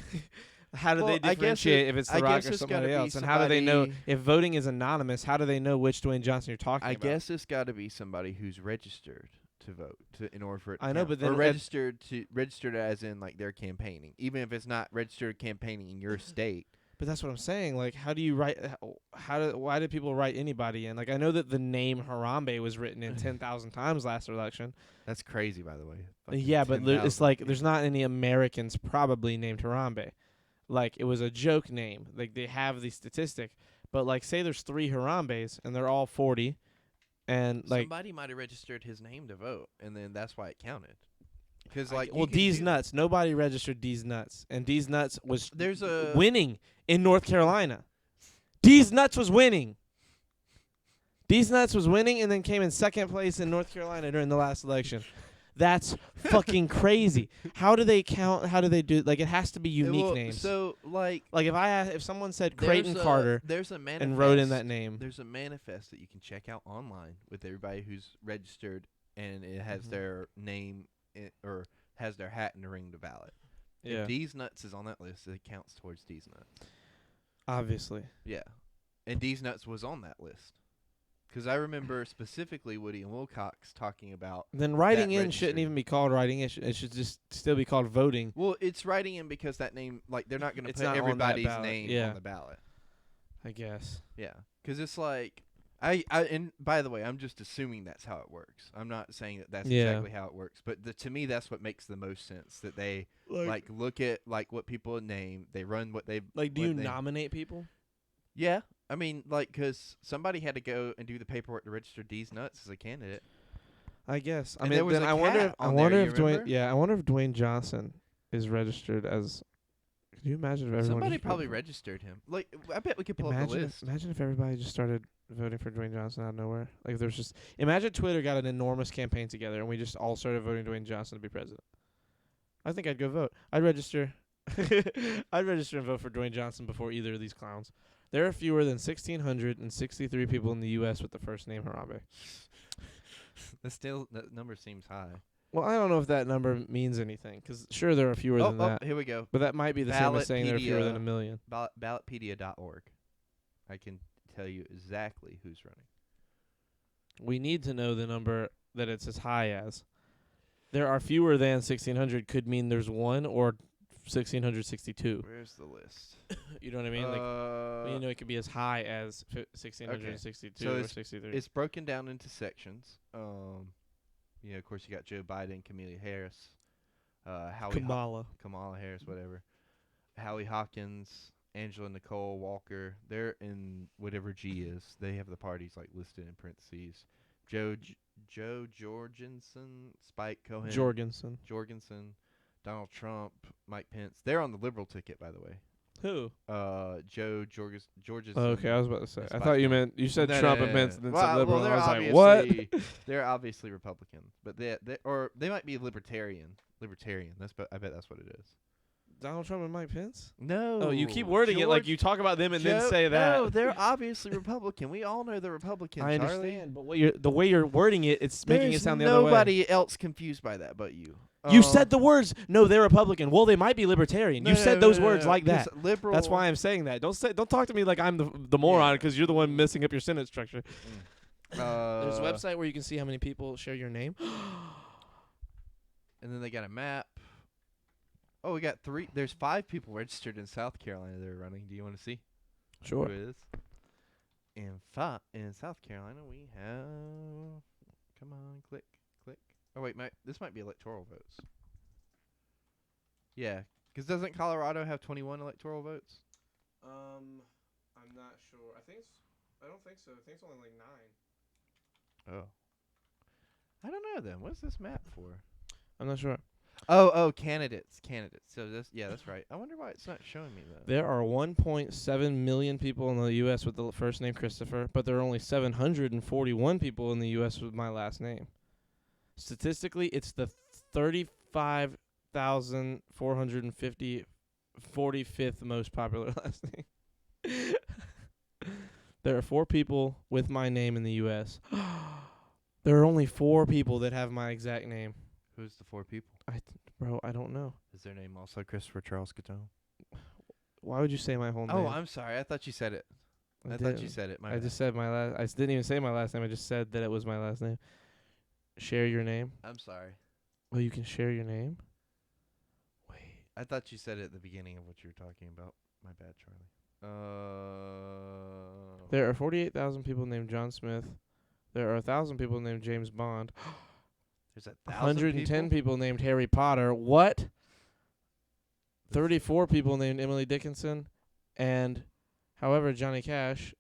How do Well, they I guess differentiate if it's The I Rock guess or it's gotta somebody be else? And how do they know somebody- if voting is anonymous? How do they know which Dwayne Johnson you're talking I about? guess it's got to be somebody who's registered to vote in order for it to I know, count. but then or at- registered as in like they're campaigning, even if it's not registered campaigning in your state, But that's what I'm saying. Like, how do you write? Why did people write anybody in? Like, I know that the name Harambe was written in 10,000 times last election. That's crazy, by the way. Fucking Yeah, but it's 10,000 like people. there's not any Americans probably named Harambe. Like, it was a joke name. Like, they have the statistic. But, like, say there's 3 Harambes, and they're all 40, and, like... Somebody might have registered his name to vote, and then that's why it counted. Because, Well, you can D's do- Nuts. Nobody registered D's Nuts. And D's Nuts was There's a... winning in North Carolina. D's Nuts was winning. D's Nuts was winning and then came in second place in North Carolina during the last election. That's fucking crazy. How do they count? How do they do? Like, it has to be unique well, names. So, like... Like, if someone said there's Creighton Carter There's a manifest, and wrote in that name. There's a manifest that you can check out online with everybody who's registered, and it has Mhm. their name or has their hat in the ring to ballot. Yeah, If D's Nuts is on that list, it counts towards D's Nuts. obviously. Yeah. And D's Nuts was on that list. Because I remember specifically Woody and Wilcox talking about... Then writing That in registered. shouldn't even be called writing in. It should just still be called voting. Well, it's writing in because that name... Like, they're not going to It's put not on that everybody's ballot. name Yeah. on the ballot. I guess. Yeah. Because it's like... and by the way, I'm just assuming that's how it works. I'm not saying that that's Yeah. exactly how it works. But to me, that's what makes the most sense. That they, like look at, like, what people name. They run what they... Like, do what you they- nominate people? Yeah. I mean, like, because somebody had to go and do the paperwork to register D's Nuts as a candidate. I guess. I And mean, there was then a I wonder. cat If, I on there, wonder you if Dwayne. remember? Yeah, I wonder if Dwayne Johnson is registered as. Could you imagine if everyone? Somebody just probably voted registered him. Like, I bet we could for- pull up the Imagine, list. imagine if everybody just started voting for Dwayne Johnson out of nowhere. Like, if there's just. Imagine Twitter got an enormous campaign together and we just all started voting Dwayne Johnson to be president. I think I'd go vote. I'd register. I'd register and vote for Dwayne Johnson before either of these clowns. There are fewer than 1,663 people in the U.S. with the first name Harambe. That number seems high. Well, I don't know if that number means anything, because sure there are fewer than that, Here we go. but that might be the same as saying there are fewer than Ballotpedia. a million. Ballotpedia.org. I can tell you exactly who's running. We need to know the number that it's as high as. There are fewer than 1,600 could mean there's one or 1,662. Where's the list? You know what I mean? Like, you know, it could be as high as 1,662 So or it's- 63. It's broken down into sections. Of course, you got Joe Biden, Kamala Harris, Kamala Harris, whatever. Howie Hawkins, Angela Nicole Walker. They're in whatever G is. They have the parties like listed in parentheses. Joe Jorgensen, Spike Cohen, Jorgensen. Donald Trump, Mike Pence. They're on the liberal ticket, by the way. Who? Joe Jorgensen. Oh, okay, I was about to say. That's I Spike thought you Cohen. meant you said No, Trump no, and no, Pence no. and then Well, said liberal. well, and I was they're like, what? They're obviously Republican, but they might be libertarian. I bet that's what it is. Donald Trump and Mike Pence? No. Oh, you keep wording it like you talk about them and then say that. No, they're obviously Republican. We all know they're Republican. I Charlie. understand, but the way you're wording it, it's making it There's sound the other way. nobody else confused by that but you. You said the words. No, they're Republican. Well, they might be libertarian. You said those words like that. Liberal. That's why I'm saying that. Don't talk to me like I'm the moron because you're the one messing up your sentence structure. There's a website where you can see how many people share your name. And then they got a map. Oh, we got 3. There's 5 people registered in South Carolina that are running. Do you want to see Sure. who it is? In South Carolina, we have. Come on, click. Oh wait, this might be electoral votes. Yeah, because doesn't Colorado have 21 electoral votes? I'm not sure. I don't think so. I think it's only like 9. Oh. I don't know then. What's this map for? I'm not sure. Oh, candidates. So that's right. I wonder why it's not showing me that. There are 1.7 million people in the U.S. with the first name Christopher, but there are only 741 people in the U.S. with my last name. Statistically, it's the 35,450 45th most popular last name. There are 4 people with my name in the U.S. There are only 4 people that have my exact name. Who's the 4 people? Bro, I don't know. Is their name also Christopher Charles Catone? Why would you say my whole name? Oh, I'm sorry. I thought you said it. I thought you said it. I just said my last. I didn't even say my last name. I just said that it was my last name. Share your name. I'm sorry. Oh, you can share your name? Wait. I thought you said it at the beginning of what you were talking about. My bad, Charlie. There are 48,000 people named John Smith. There are 1,000 people named James Bond. There's 1,000 110 people named Harry Potter. What? 34 people named Emily Dickinson. And, however, Johnny Cash.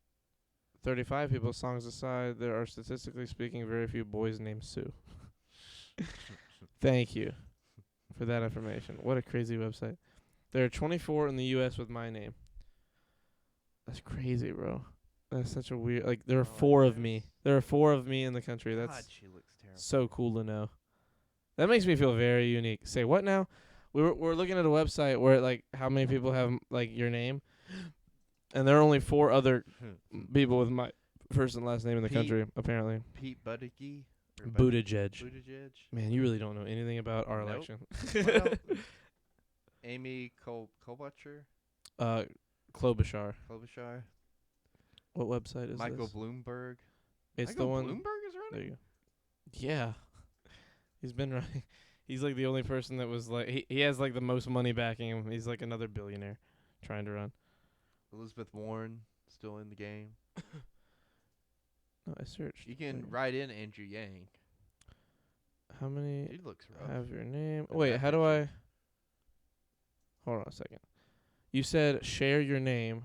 35 people, songs aside, there are statistically speaking very few boys named Sue. Thank you for that information. What a crazy website. There are 24 in the U.S. with my name. That's crazy, bro. That's such a weird... Like, there are 4 of me. There are 4 of me in the country. That's God, she looks terrible. so cool to know. That makes me feel very unique. Say what now? We're looking at a website where, like, how many people have, like, your name. And there are only 4 other people with my first and last name in the Pete- country, apparently. Pete Buttigieg? Or Buttigieg. Buttigieg? Man, you really don't know anything about our Nope. election. Well, Amy Klobuchar? Klobuchar. Klobuchar? What website is Michael this? Bloomberg? It's Michael the one. Bloomberg is There running? you go. Yeah. He's been running. He's like the only person that was like he has like the most money backing him. He's like another billionaire trying to run. Elizabeth Warren still in the game. No, I searched. You can Wait, write in Andrew Yang. how many He looks rough. have your name? That Wait, how do I? picture. Hold on a second. You said share your name.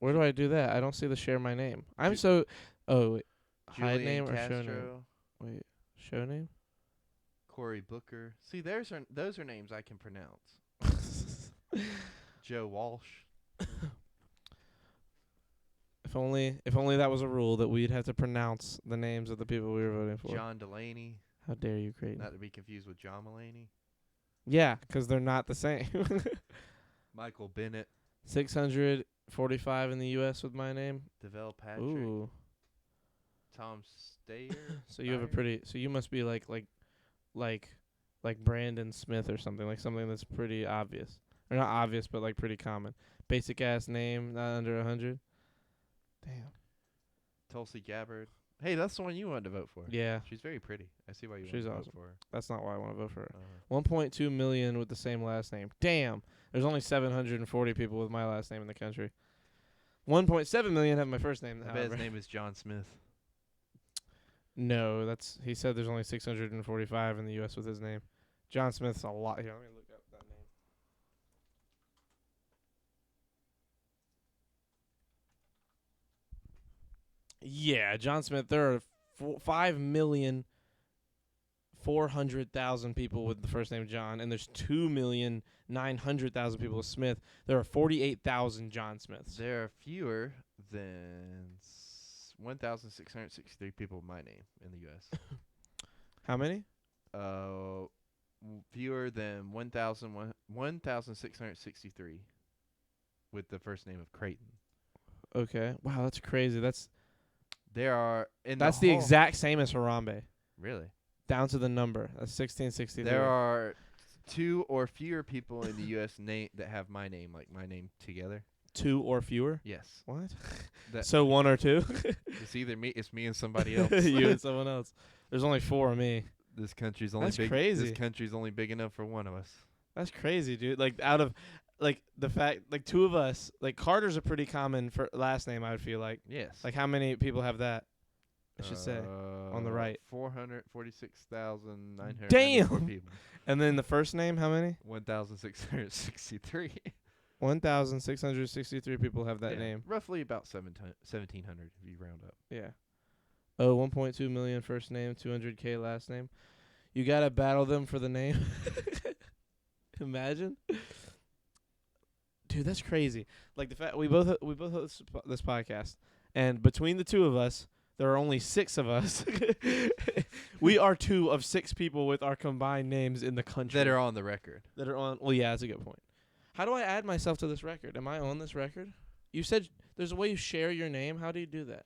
Where do I do that? I don't see the share my name. I'm Ju- so. Oh, wait. Hide Julian name or Castro, show name? Wait, show name. Cory Booker. See, those are names I can pronounce. Joe Walsh. If only that was a rule that we'd have to pronounce the names of the people we were voting for. John Delaney. How dare you, Creighton? Not to be confused with John Mulaney. Yeah, 'cause they're not the same. Michael Bennett. 645 in the U.S. with my name. DeVell Patrick. Ooh. Tom Stayer. So you have a Steyer? pretty. So you must be like Brandon Smith or something, like something that's pretty obvious, or not obvious, but like pretty common. Basic ass name, not under 100. Damn. Tulsi Gabbard. Hey, that's the one you wanted to vote for. Yeah, She's very pretty. I see why you She's wanted to awesome. vote for her. that's not why I want to vote for her. 1.2 1.2 million with the same last name. Damn. There's only 740 people with my last name in the country. 1.7 million have my first name. I bet However. his name is John Smith. No, he said there's only 645 in the U.S. with his name. John Smith's a lot. Here, let me look up that name. Yeah, John Smith. There are 5,400,000 people with the first name John, and there's 2,900,000 people with Smith. There are 48,000 John Smiths. There are fewer than 1,663 people with my name in the U.S. How many? Fewer than 1,663 with the first name of Creighton. Okay. Wow, that's crazy. That's There are the exact same as Harambe, Really? down to the number. That's 1663. There are 2 or fewer people in the U.S. that have my name, like my name together. 2 or fewer. Yes. What? That- So 1 or 2? It's either me. It's me and somebody else. You and someone else. There's only 4 of me. This country's only That's big. crazy. This country's only big enough for one of us. That's crazy, dude. Like out of, like the fact, like 2 of us. Like Carter's a pretty common for last name. I would feel like. Yes. Like how many people have that? I should say. on the right. 446,994 Damn! people. And then the first name, how many? 1,663. 1,663 people have that Yeah, name. Roughly about 1,700 if you round up. Yeah. Oh, 1.2 million first name, 200K last name. You gotta battle them for the name. Imagine, dude, that's crazy. Like the fact we both host this podcast, and between the 2 of us, there are only 6 of us. We are 2 of 6 people with our combined names in the country That are on the record. that are on. Well, yeah, that's a good point. How do I add myself to this record? Am I on this record? You said there's a way you share your name. How do you do that?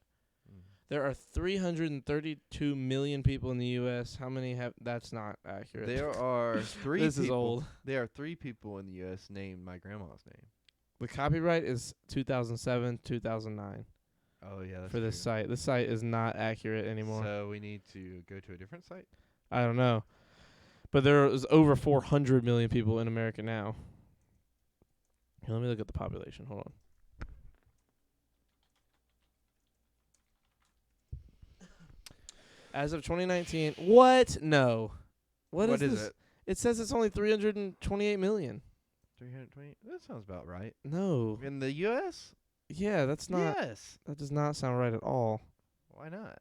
There are 332 million people in the U.S. How many have? That's not accurate. There are 3 This people. is old. There are 3 people in the U.S. named my grandma's name. The copyright is 2007, 2009 Oh, yeah. That's for this true. site. This site is not accurate anymore. So we need to go to a different site? I don't know. But there is over 400 million people in America now. Here, let me look at the population. Hold on. As of 2019, what? No. What is this? it? It says it's only 328 million. 320. That sounds about right. No. In the U.S. Yeah, that's not. Yes. That does not sound right at all. Why not?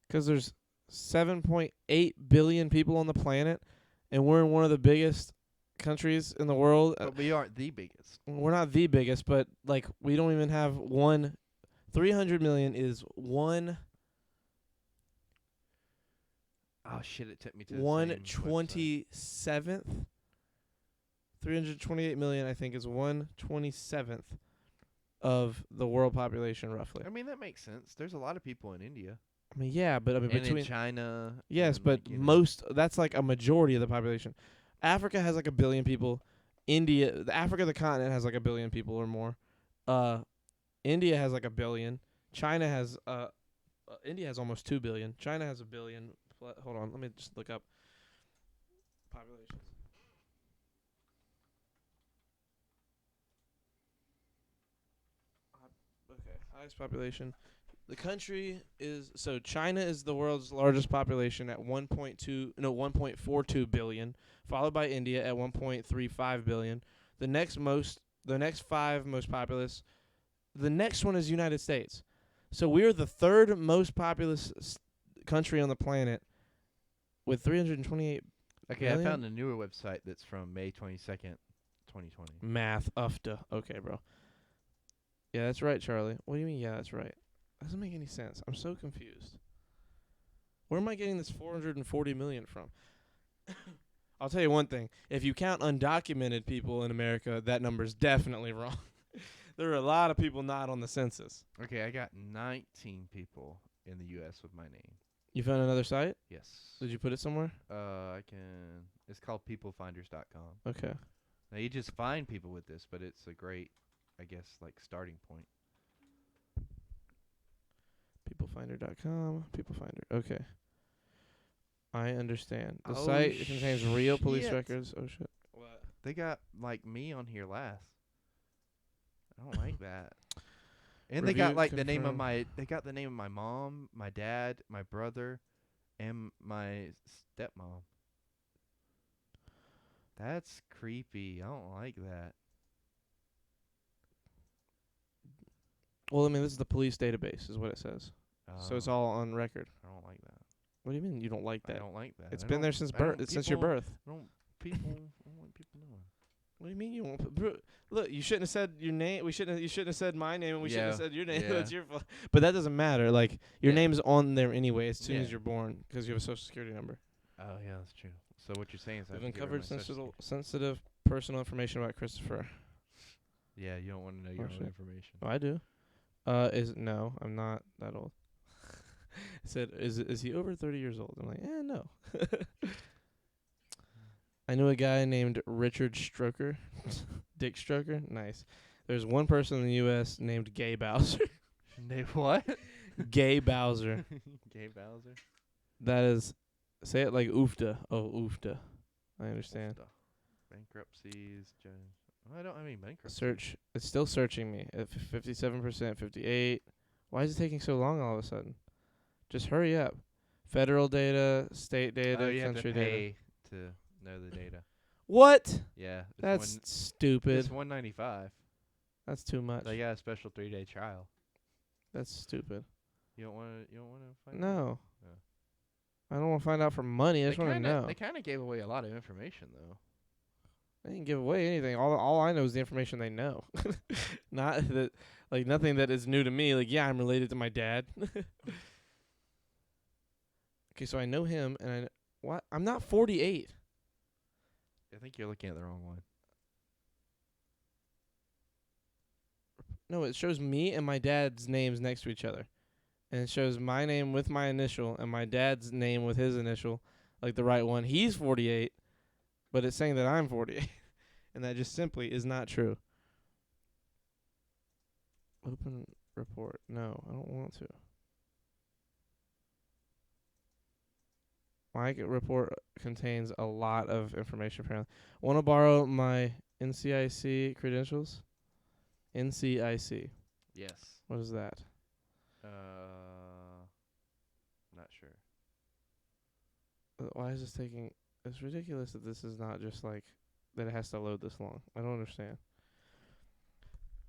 Because there's 7.8 billion people on the planet, and we're in one of the biggest countries in the world. But we aren't the biggest. We're not the biggest, but like we don't even have one. 300 million is one. Oh shit! It took me to the same website. 1/27th. 328 million, I think, is 1/27th of the world population, roughly. I mean, that makes sense. There's a lot of people in India I mean, yeah, but I mean and between in China. yes, and, but like, you know. most that's like a majority of the population. Africa has like 1 billion people. Africa, the continent, has like 1 billion people or more. India has like 1 billion. China has India has almost 2 billion. China has 1 billion. Hold on, let me just look up populations. Okay, highest population. The country is China is the world's largest population at 1.42 billion, followed by India at 1.35 billion. The next five most populous. The next one is United States. So we're the third most populous country on the planet with 328 Okay, million? I found a newer website that's from May 22nd, 2020. math ufta. Okay, bro. Yeah, that's right, Charlie. What do you mean? Yeah, that's right. Doesn't make any sense. I'm so confused. Where am I getting this 440 million from? I'll tell you one thing. If you count undocumented people in America, that number's definitely wrong. There are a lot of people not on the census. Okay, I got 19 people in the U.S. with my name. You found another site? Yes. Did you put it somewhere? I can. It's called peoplefinders.com. Okay. Now you just find people with this, but it's a great, I guess, like starting point. Peoplefinder.com. Peoplefinder. Okay. I understand. The Oh, site contains real police shit. records. Oh, shit. What? They got like me on here last. I don't like that. And they got Review, like the name of confirm. they got the name of my mom, my dad, my brother, and my stepmom. That's creepy. I don't like that. Well, I mean, this is the police database, is what it says. So it's all on record. I don't like that. What do you mean you don't like I that? don't like that. It's I been don't- there since I birth. don't- Since your people- birth. I don't want people knowing. What do you mean you won't? Look, you shouldn't have said your name. You shouldn't have said my name, and we shouldn't have Yeah, said your name. yeah. That's your fault. But that doesn't matter. Like your Yeah. name's on there anyway as soon as Yeah. you're born because you have a social security number. Oh yeah, that's true. So what you're saying is I We've have to get rid uncovered of my social sensitive personal information about Christopher. security. Yeah, you don't want to know your Oh, own shit. information. Oh, I do. No, I'm not that old. It said, is he over 30 years old? I'm like, no. I knew a guy named Richard Stroker. Dick Stroker? Nice. There's one person in the U.S. named Gay Bowser. Name what? Gay Bowser. Gay Bowser. That is, say it like oofta. Oh, oofta. I understand. Stuff. Bankruptcies. I mean bankruptcies. Search. It's still searching me. At 57%, 58. Why is it taking so long all of a sudden? Just hurry up. Federal data, state data, Oh, you have to country data. pay to know the data. What? Yeah. That's stupid. It's $195. That's too much. They got a special 3-day trial. That's stupid. You don't want to find out? No. Yeah. I don't want to find out for money. I just want to know. They kind of gave away a lot of information though. They didn't give away anything. All I know is the information they know. Not that, like, nothing that is new to me. Like, yeah, I'm related to my dad. Okay, so I know him, and what? I'm not 48. I think you're looking at the wrong one. No, it shows me and my dad's names next to each other. And it shows my name with my initial and my dad's name with his initial, like the right one. He's 48, but it's saying that I'm 48. And that just simply is not true. Open report. No, I don't want to. My report contains a lot of information, apparently. Want to borrow my NCIC credentials? NCIC. Yes. What is that? Not sure. Why is this taking... It's ridiculous that this is not just like... That it has to load this long. I don't understand.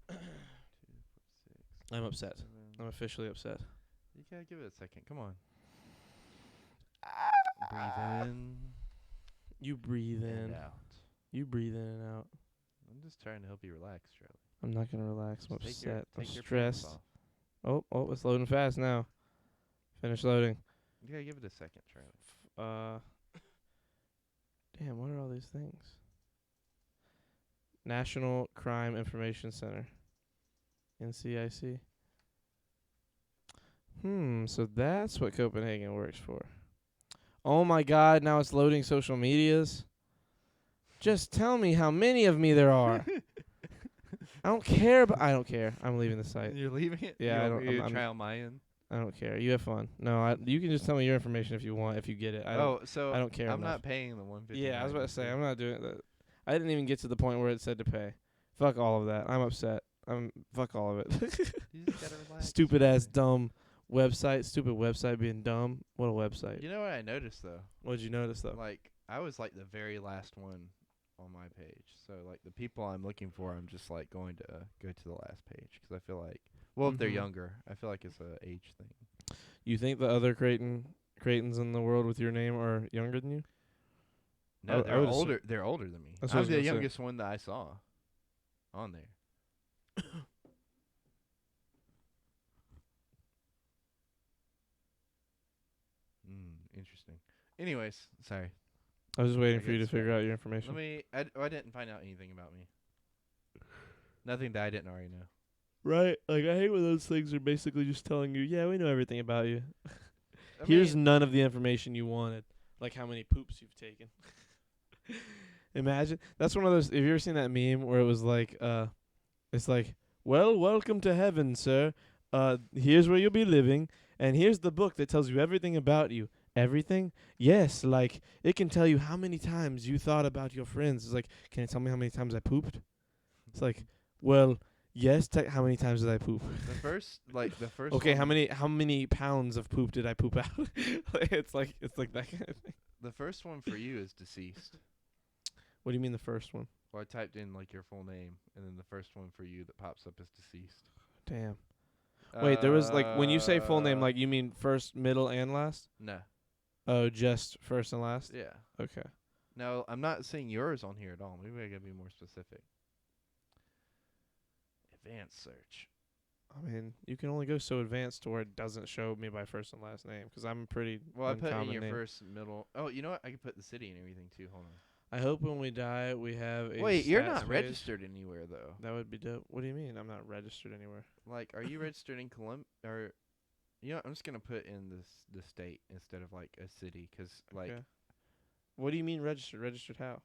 2, 4, 6, I'm upset. 7. I'm officially upset. You gotta give it a second. Come on. Breathe in You breathe and in. out. You breathe in and out. I'm just trying to help you relax, Charlie. I'm not going to relax. I'm Just take your- upset. I'm take your pants stressed. off. Oh, it's loading fast now. Finish loading. You gotta give it a second, Charlie. Damn, what are all these things? National Crime Information Center. NCIC. So that's what Copenhagen works for. Oh my god, now it's loading social medias. Just tell me how many of me there are. I don't care, but I don't care. I'm leaving the site. You're leaving it? Yeah, I you don't- want me to I'm- try on my end? I don't care. You have fun. No, you can just tell me your information if you want, if you get it. I don't care I'm enough. not paying the $150. Yeah, I was about to say I'm not doing that. I didn't even get to the point where it said to pay. Fuck all of that. I'm upset. Fuck all of it. You just gotta relax. Stupid ass dumb website. Stupid website being dumb. What a website. You know what I noticed though? What did you notice though? Like I was like the very last one on my page. So like the people I'm looking for, I'm just like going to go to the last page because I feel like, well, if they're Mhm. younger, I feel like it's a age thing. You think the other Creightons in the world with your name are younger than you? No, I they're would assume- older. They're older than me. That's what I I'm was the gonna say. youngest one that I saw on there. Interesting. Anyways, sorry. I was just waiting I for you to guess, figure out your information. I didn't find out anything about me. Nothing that I didn't already know. Right. Like, I hate when those things are basically just telling you, yeah, we know everything about you. I Here's mean, none of the information you wanted. Like how many poops you've taken. Imagine. That's one of those. Have you ever seen that meme where it was like, it's like, well, welcome to heaven, sir. Here's where you'll be living. And here's the book that tells you everything about you. Everything? Yes. Like, it can tell you how many times you thought about your friends. It's like, can it tell me how many times I pooped? It's like, well, yes. How many times did I poop? the first Okay, one, how many pounds of poop did I poop out? It's like that kind of thing. the first one for you is deceased. What do you mean the first one? Well, I typed in like your full name, and then the first one for you that pops up is deceased. Damn. Wait, there was like when you say full name, Uh, like you mean first, middle, and last? no, Oh, just first and last? yeah. Okay. No, I'm not seeing yours on here at all. Maybe I gotta be more specific. Advanced search. I mean, you can only go so advanced to where it doesn't show me by first and last name because I'm pretty Well, I put in uncommon your name. first, middle. Oh, you know what? I could put the city and everything too. Hold on. I hope when we die we have a Wait, you're stats not page. registered anywhere though. That would be dope. What do you mean? I'm not registered anywhere. Like, are you registered in Columbia? Or, you know, I'm just gonna put in the state instead of like a city, 'cause like, Okay. What do you mean registered? Registered how?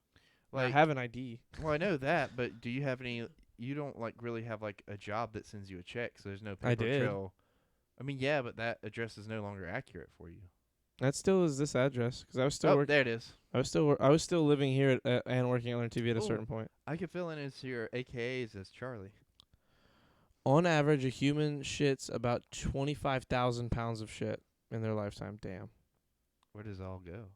I like, have an ID. well, I know that, but do you have any? You don't like really have like a job that sends you a check, so there's no paper I did. trail. I mean, yeah, but that address is no longer accurate for you. That still is this address because I was still working. There it is. I was still living here and working at Learn TV at a Ooh. certain point. I could fill in as your AKAs as Charlie. On average, a human shits about 25,000 pounds of shit in their lifetime. Damn. Where does it all go?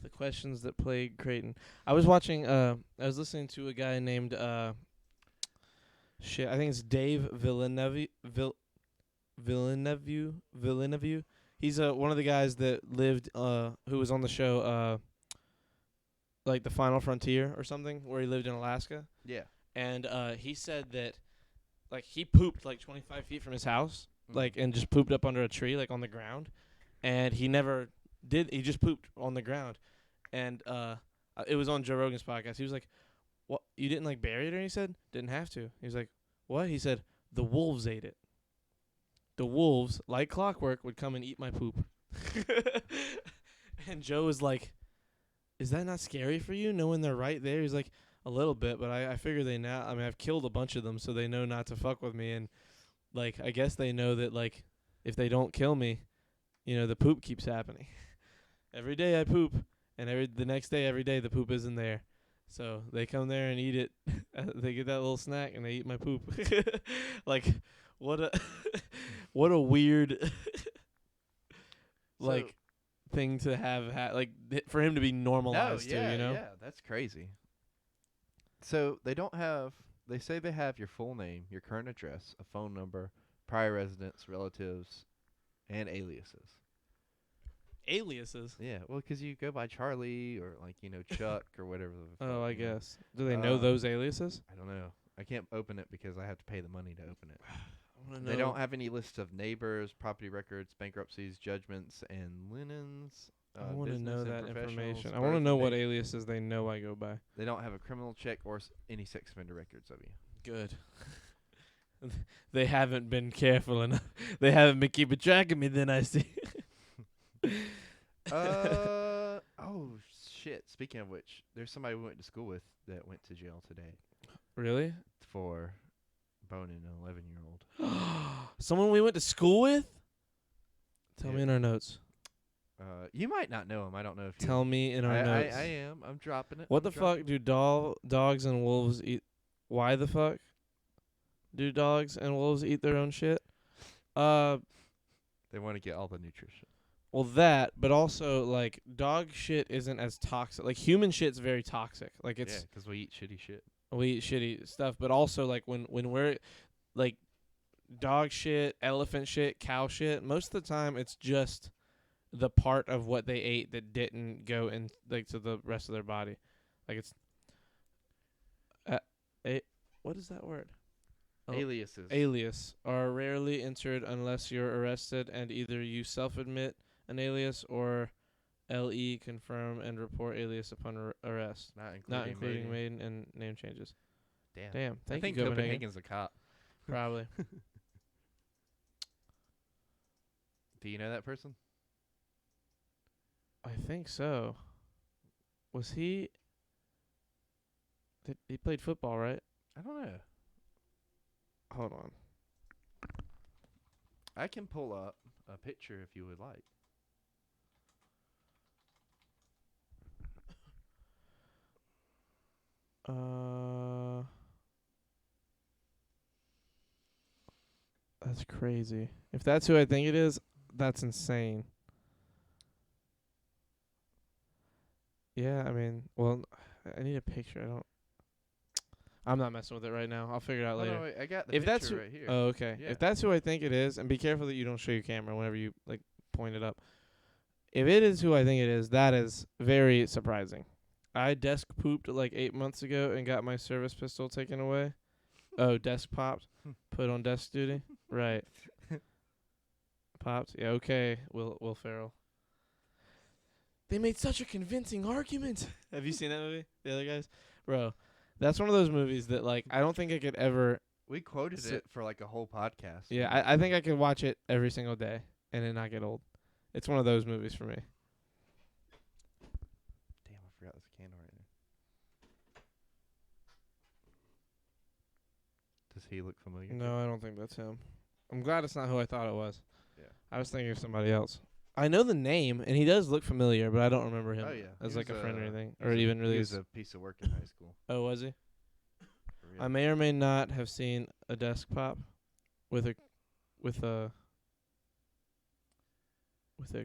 The questions that plague Creighton. I was watching. I was listening to a guy named shit. I think it's Dave Villeneuve. Villeneuve. He's one of the guys that lived. Who was on the show. Like the Final Frontier or something, where he lived in Alaska. Yeah. And he said that, like, he pooped like 25 feet from his house, like, and just pooped up under a tree, like on the ground, and he never did. He just pooped on the ground, and it was on Joe Rogan's podcast. He was like, "What? You didn't like bury it?" And he said, "Didn't have to." He was like, "What?" He said, "The wolves ate it. The wolves, like clockwork, would come and eat my poop." And Joe was like, "Is that not scary for you, knowing they're right there?" He's like, "A little bit, but I figure they now. I mean, I've killed a bunch of them, so they know not to fuck with me, and like, I guess they know that like, if they don't kill me, the poop keeps happening. Every day I poop, and the next day, every day, the poop isn't there. So they come there and eat it. They get that little snack, and they eat my poop. Like, what a what a weird like thing to have like for him to be normalized Yeah, that's crazy. So they say they have your full name, your current address, a phone number, prior residence, relatives, and aliases. Aliases. Yeah, well, 'cause you go by Charlie or Chuck or whatever. The fuck, Oh, I you know. guess. Do they know those aliases? I don't know. I can't open it because I have to pay the money to open it. I wanna know. They don't have any lists of neighbors, property records, bankruptcies, judgments, and linens. I want to business know and that professionals, information. I want to birth, know what date. aliases they know I go by. They don't have a criminal check or any sex offender records of you. Good. They haven't been careful enough. They haven't been keeping track of me. Then I see. Oh shit. Speaking of which, there's somebody we went to school with that went to jail today Really? for boning an 11-year-old. Someone we went to school with? Tell me Yeah. in our notes. You might not know him. I don't know if you. Tell me in our notes. I am. I'm dropping it. What the fuck do dogs and wolves eat? Why the fuck do dogs and wolves eat their own shit? They want to get all the nutrition. Well, that, but also like dog shit isn't as toxic. Like human shit's very toxic. Like it's 'Cause we eat shitty shit. we eat shitty stuff, but also like when we're like dog shit, elephant shit, cow shit, most of the time it's just the part of what they ate that didn't go in to the rest of their body. Like it's what is that word? Oh. Aliases. Alias are rarely entered unless you're arrested, and either you self-admit an alias or LE confirm and report alias upon arrest. Not including maiden and name changes. Damn. I Thank think you, Copenhagen. Copenhagen's a cop. Probably. Do you know that person? I think so. Was he? He played football, right? I don't know. Hold on. I can pull up a picture if you would like. That's crazy. If that's who I think it is, that's insane. Yeah, I mean, well, I need a picture. I'm not messing with it right now. I'll figure it out later. No, wait, I got the If picture that's right here. Oh, okay. Yeah. If that's who I think it is, and be careful that you don't show your camera whenever you point it up. If it is who I think it is, that is very surprising. I desk pooped 8 months ago and got my service pistol taken away. Oh, desk popped. Put on desk duty. Right. Popped. Yeah, okay. Will Ferrell. They made such a convincing argument. Have you seen that movie? The other guys? Bro, that's one of those movies that I don't think I could ever. We quoted it for a whole podcast. Yeah, I think I could watch it every single day and it not get old. It's one of those movies for me. Damn, I forgot there's a candle right there. Does he look familiar? No, I don't think that's him. I'm glad it's not who I thought it was. Yeah. I was thinking of somebody else. I know the name, and he does look familiar, but I don't remember him Oh, yeah. as He a was, friend or anything, He or was even really. He was a piece of work in high school. Oh, was he? For real. I may or may not have seen a desk pop with a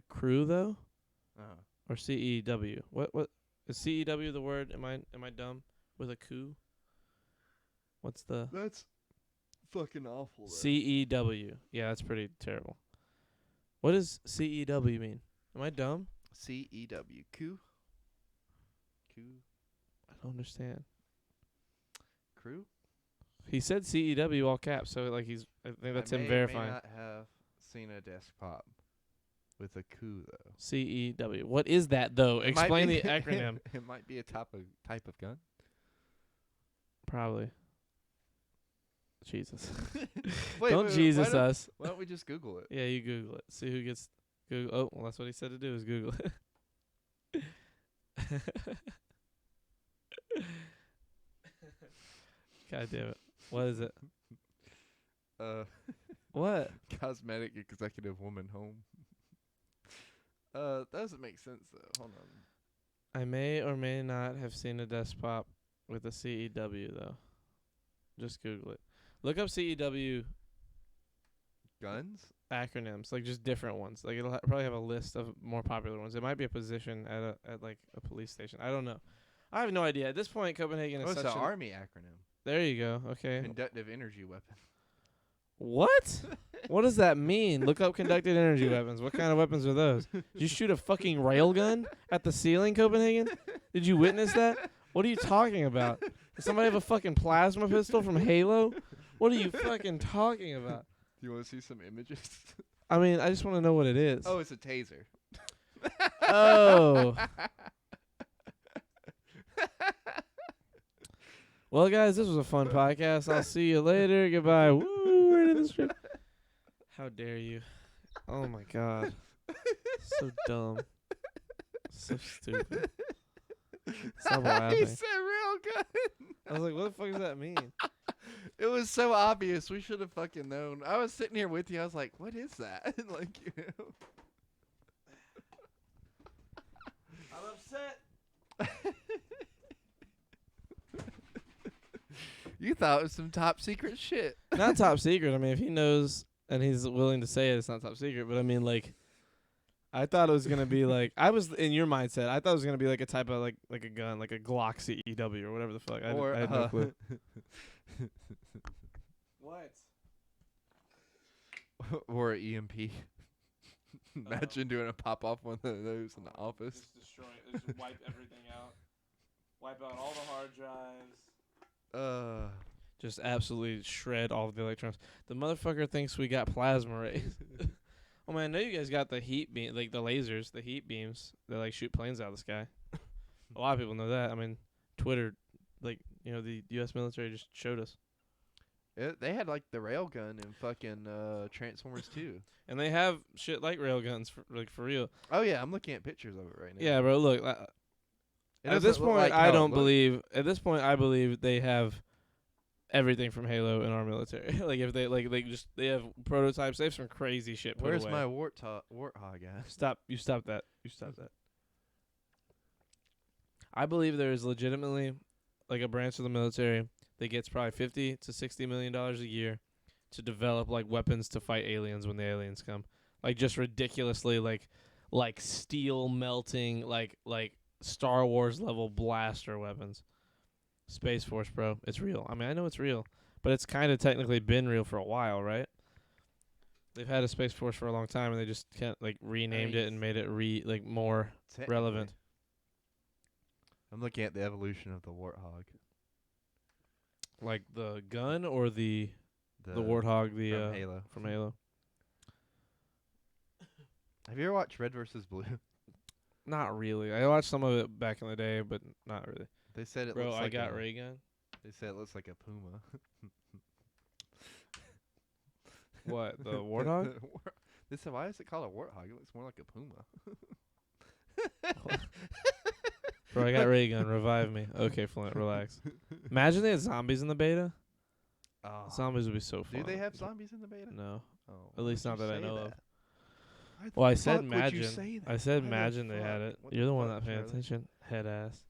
crew though, Uh-huh. or CEW. What is CEW the word? Am I dumb? With a coup? What's the That's fucking awful. CEW? Yeah, that's pretty terrible. What does CEW mean? Am I dumb? CEW. Coup. I don't understand. Crew. He said CEW all caps, so he's. I think that's I him may verifying. May not have seen a desk pop with a coup though. CEW. What is that though? It might Explain be- the acronym. It might be a type of gun. Probably. Jesus. Wait, Don't Jesus us. Why don't we just Google it? Yeah, you Google it. See who gets Google. Oh, well, that's what he said to do is Google it. God damn it. What is it? Uh, What? cosmetic executive woman home. Doesn't make sense though. Hold on. I may or may not have seen a desk pop with a CEW though. Just Google it. Look up CEW Guns? acronyms, like just different ones. Like it'll probably have a list of more popular ones. It might be a position at like a police station. I don't know. I have no idea. At this point, Copenhagen is Oh, it's such an an Army acronym. There you go. Okay. Conductive energy weapon. What? What does that mean? Look up conducted energy weapons. What kind of weapons are those? Did you shoot a fucking railgun at the ceiling, Copenhagen? Did you witness that? What are you talking about? Does somebody have a fucking plasma pistol from Halo? What are you fucking talking about? Do you want to see some images? I mean, I just want to know what it is. Oh, it's a taser. Oh. Well, guys, this was a fun podcast. I'll see you later. Goodbye. Woo, we're into the strip. How dare you? Oh, my God. So dumb. So stupid. Stop laughing. He said real good. I was like, what the fuck does that mean? It was so obvious. We should have fucking known. I was sitting here with you. I was like, what is that? Like, you know. I'm upset. You thought it was some top secret shit. Not top secret. I mean, if he knows and he's willing to say it, it's not top secret. But I mean, like, I thought it was gonna be like I was in your mindset. I thought it was gonna be like a type of like a gun, like a Glock CEW or whatever the fuck. I had no clue. What? Or an EMP. Imagine doing a pop off one of those in the office. Just destroy it. Just wipe everything out. Wipe out all the hard drives. Just absolutely shred all of the electrons. The motherfucker thinks we got plasma rays. Oh man, I know you guys got the heat beam, like the lasers, the heat beams that like shoot planes out of the sky. A lot of people know that. I mean, Twitter, like the U.S. military just showed us, They had like the railgun in fucking Transformers 2. and they have shit like railguns for real. Oh yeah, I'm looking at pictures of it right now. Yeah, bro. Look, It at doesn't this look point, like how I it don't looks. believe. At this point, I believe they have everything from Halo in our military. Like if they they have prototypes. They have some crazy shit put Where's away. my warthog at? Stop! You stop that! You stop that! I believe there is legitimately like a branch of the military that gets probably $50 to $60 million a year to develop like weapons to fight aliens when the aliens come. Like just ridiculously like steel melting like Star Wars level blaster weapons. Space Force, bro. It's real. I mean, I know it's real, but it's kind of technically been real for a while, right? They've had a Space Force for a long time, and they just can't like renamed it and made it more relevant. I'm looking at the evolution of the warthog. Like the gun or the warthog, from Halo. from Halo. Have you ever watched Red vs. Blue? Not really. I watched some of it back in the day, but not really. They said it Bro, looks I like got a, ray gun. They said it looks like a puma. What, the warthog? They said, why is it called a warthog? It looks more like a puma. Bro, I got ray gun. Revive me. Okay, Flint, relax. Imagine they had zombies in the beta. Oh. Zombies would be so fun. Do they have zombies in the beta? No. Oh, At least not why'd that I you know say of. that? Well, I the said fuck would you imagine. say I that? said Why the imagine they had fuck? it. What You're the one fuck, not paying Charlie? attention. Head ass.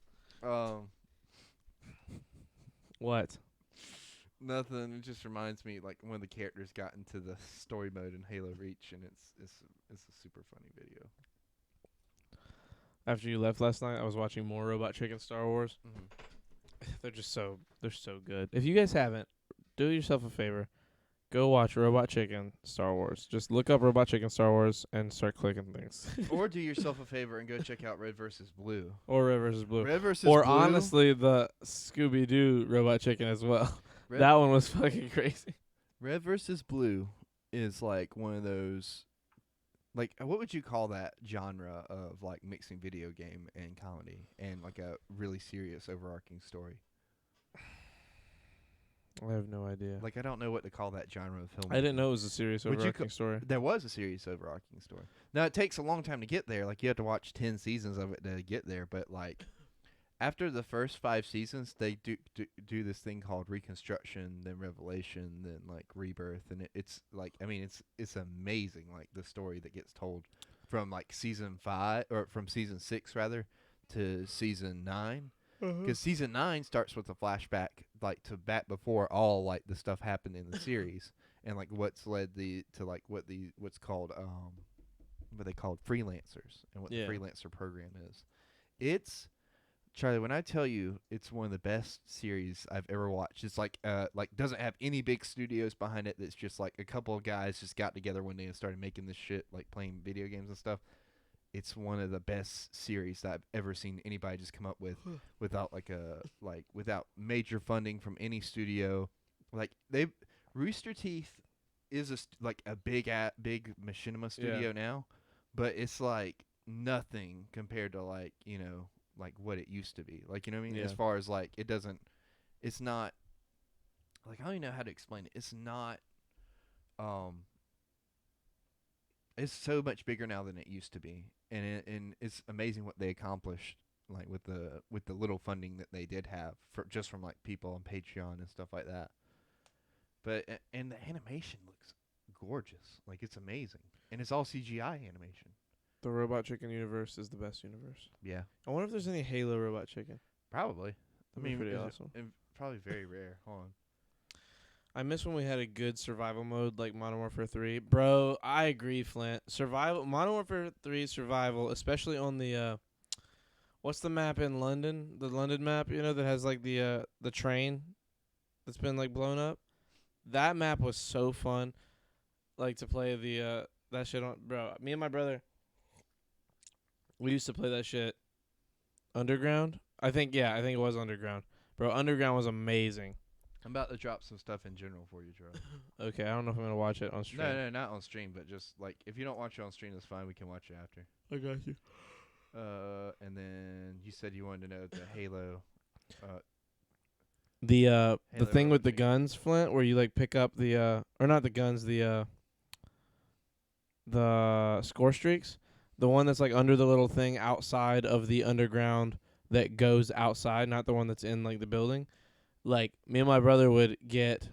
What? Nothing. It just reminds me like when the characters got into the story mode in Halo Reach, and it's a super funny video. After you left last night, I was watching more Robot Chicken Star Wars. Mm-hmm. They're so good. If you guys haven't, do yourself a favor. Go watch Robot Chicken Star Wars. Just look up Robot Chicken Star Wars and start clicking things. Or do yourself a favor and go check out Red vs. Blue. Or Red vs. Blue. Red vs. Or Blue. honestly, the Scooby-Doo Robot Chicken as well. Red, That one was fucking crazy. Red vs. Blue is like one of those. Like, what would you call that genre of like mixing video game and comedy and like a really serious overarching story? I have no idea. Like, I don't know what to call that genre of film. I didn't know it was a serious Would you overarching story. There was a serious overarching story. Now, it takes a long time to get there. Like, you have to watch 10 seasons of it to get there. But, like, after the first 5 seasons, they do this thing called Reconstruction, then Revelation, then, like, Rebirth. And it's, like, I mean, it's amazing, like, the story that gets told from like season 5 or from season 6 rather to season 9. Because season 9 starts with a flashback, like to back before all like the stuff happened in the series, and like what's led to like what's called what they called freelancers and what Yeah. the freelancer program is. It's Charlie, when I tell you it's one of the best series I've ever watched. It's like doesn't have any big studios behind it. It's just like a couple of guys just got together one day and started making this shit, like playing video games and stuff. It's one of the best series that I've ever seen anybody just come up with without without major funding from any studio. Like Rooster Teeth is a big machinima studio now, but it's like nothing compared to like what it used to be. Like, you know what I mean? Yeah. As far as like it's not like, I don't even know how to explain it. It's not it's so much bigger now than it used to be, and it's amazing what they accomplished, like with the little funding that they did have just from like people on Patreon and stuff like that. But and the animation looks gorgeous, like it's amazing, and it's all CGI animation. The Robot Chicken universe is the best universe. Yeah, I wonder if there's any Halo Robot Chicken. probably. That'd be pretty awesome. Probably very rare. Hold on. I miss when we had a good survival mode like Modern Warfare 3. Bro, I agree, Flint. Modern Warfare 3 survival, especially on the what's the map in London? The London map, that has like the train that's been like blown up. That map was so fun. Like to play that shit on, bro. Me and my brother, we used to play that shit Underground. I think it was Underground. Bro, Underground was amazing. I'm about to drop some stuff in general for you, Charlie. Okay, I don't know if I'm gonna watch it on stream. No, not on stream, but just like if you don't watch it on stream, that's fine. We can watch it after. I got you. And then you said you wanted to know the Halo. The Halo thing with the Robot Chicken. guns, Flint, where you like pick up the or not the guns, the score streaks, the one that's like under the little thing outside of the underground that goes outside, not the one that's in like the building. Like me and my brother would get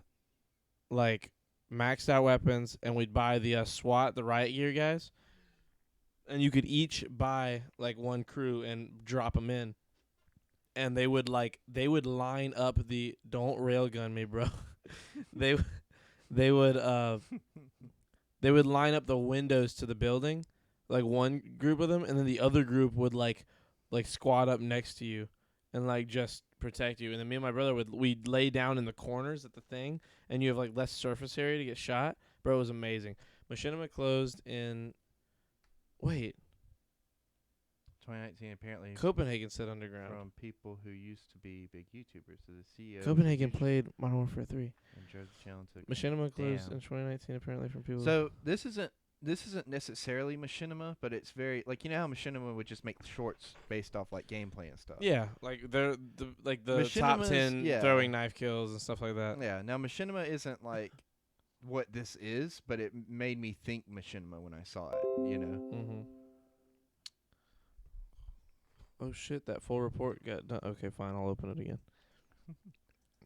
like maxed out weapons, and we'd buy the SWAT, the riot gear guys, and you could each buy like one crew and drop them in. And they would line up the don't railgun me, bro. they would line up the windows to the building, like one group of them, and then the other group would like squat up next to you and like just protect you. And then me and my brother we'd lay down in the corners at the thing, and you have like less surface area to get shot. Bro, it was amazing. Machinima closed in 2019 apparently. Copenhagen said Underground. From people who used to be big YouTubers. So the CEO. Copenhagen played Modern Warfare 3. And Joe the Channel took. Machinima closed Damn. in 2019 apparently from people. So this isn't necessarily machinima, but it's very like, you know how machinima would just make shorts based off like gameplay and stuff. yeah, like the top Machinima's- 10 yeah. throwing knife kills and stuff like that. Yeah. Now machinima isn't like what this is, but it made me think machinima when I saw it. You know. Mm-hmm. Oh shit, that full report got done. Okay, fine, I'll open it again.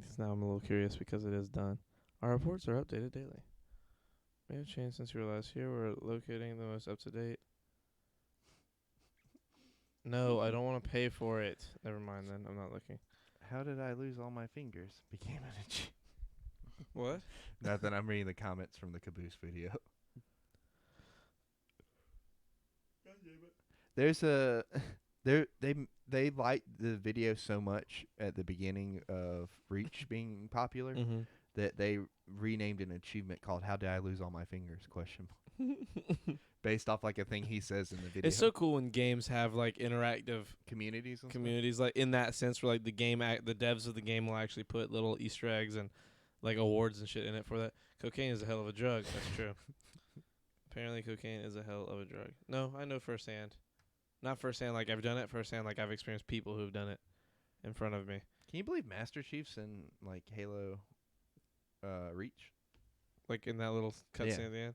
'Cause now I'm a little curious because it is done. Our reports are updated daily. May have changed since you were last here. We're locating the most up to date. No, I don't want to pay for it. Never mind then. I'm not looking. How did I lose all my fingers? Became an itchy. What? Nothing. I'm reading the comments from the Caboose video. There's a they liked the video so much at the beginning of Reach being popular Mm-hmm. that they renamed an achievement called "How Did I Lose All My Fingers?" question mark, based off like a thing he says in the video. It's so cool when games have like interactive communities and communities, like in that sense, where like the devs of the game will actually put little Easter eggs and like awards and shit in it for that. Cocaine is a hell of a drug. That's true. Apparently, cocaine is a hell of a drug. No, I know firsthand. Not firsthand like I've done it. Firsthand like I've experienced people who've done it in front of me. Can you believe Master Chief's in like Halo Reach? Like in that little cutscene Yeah. at the end.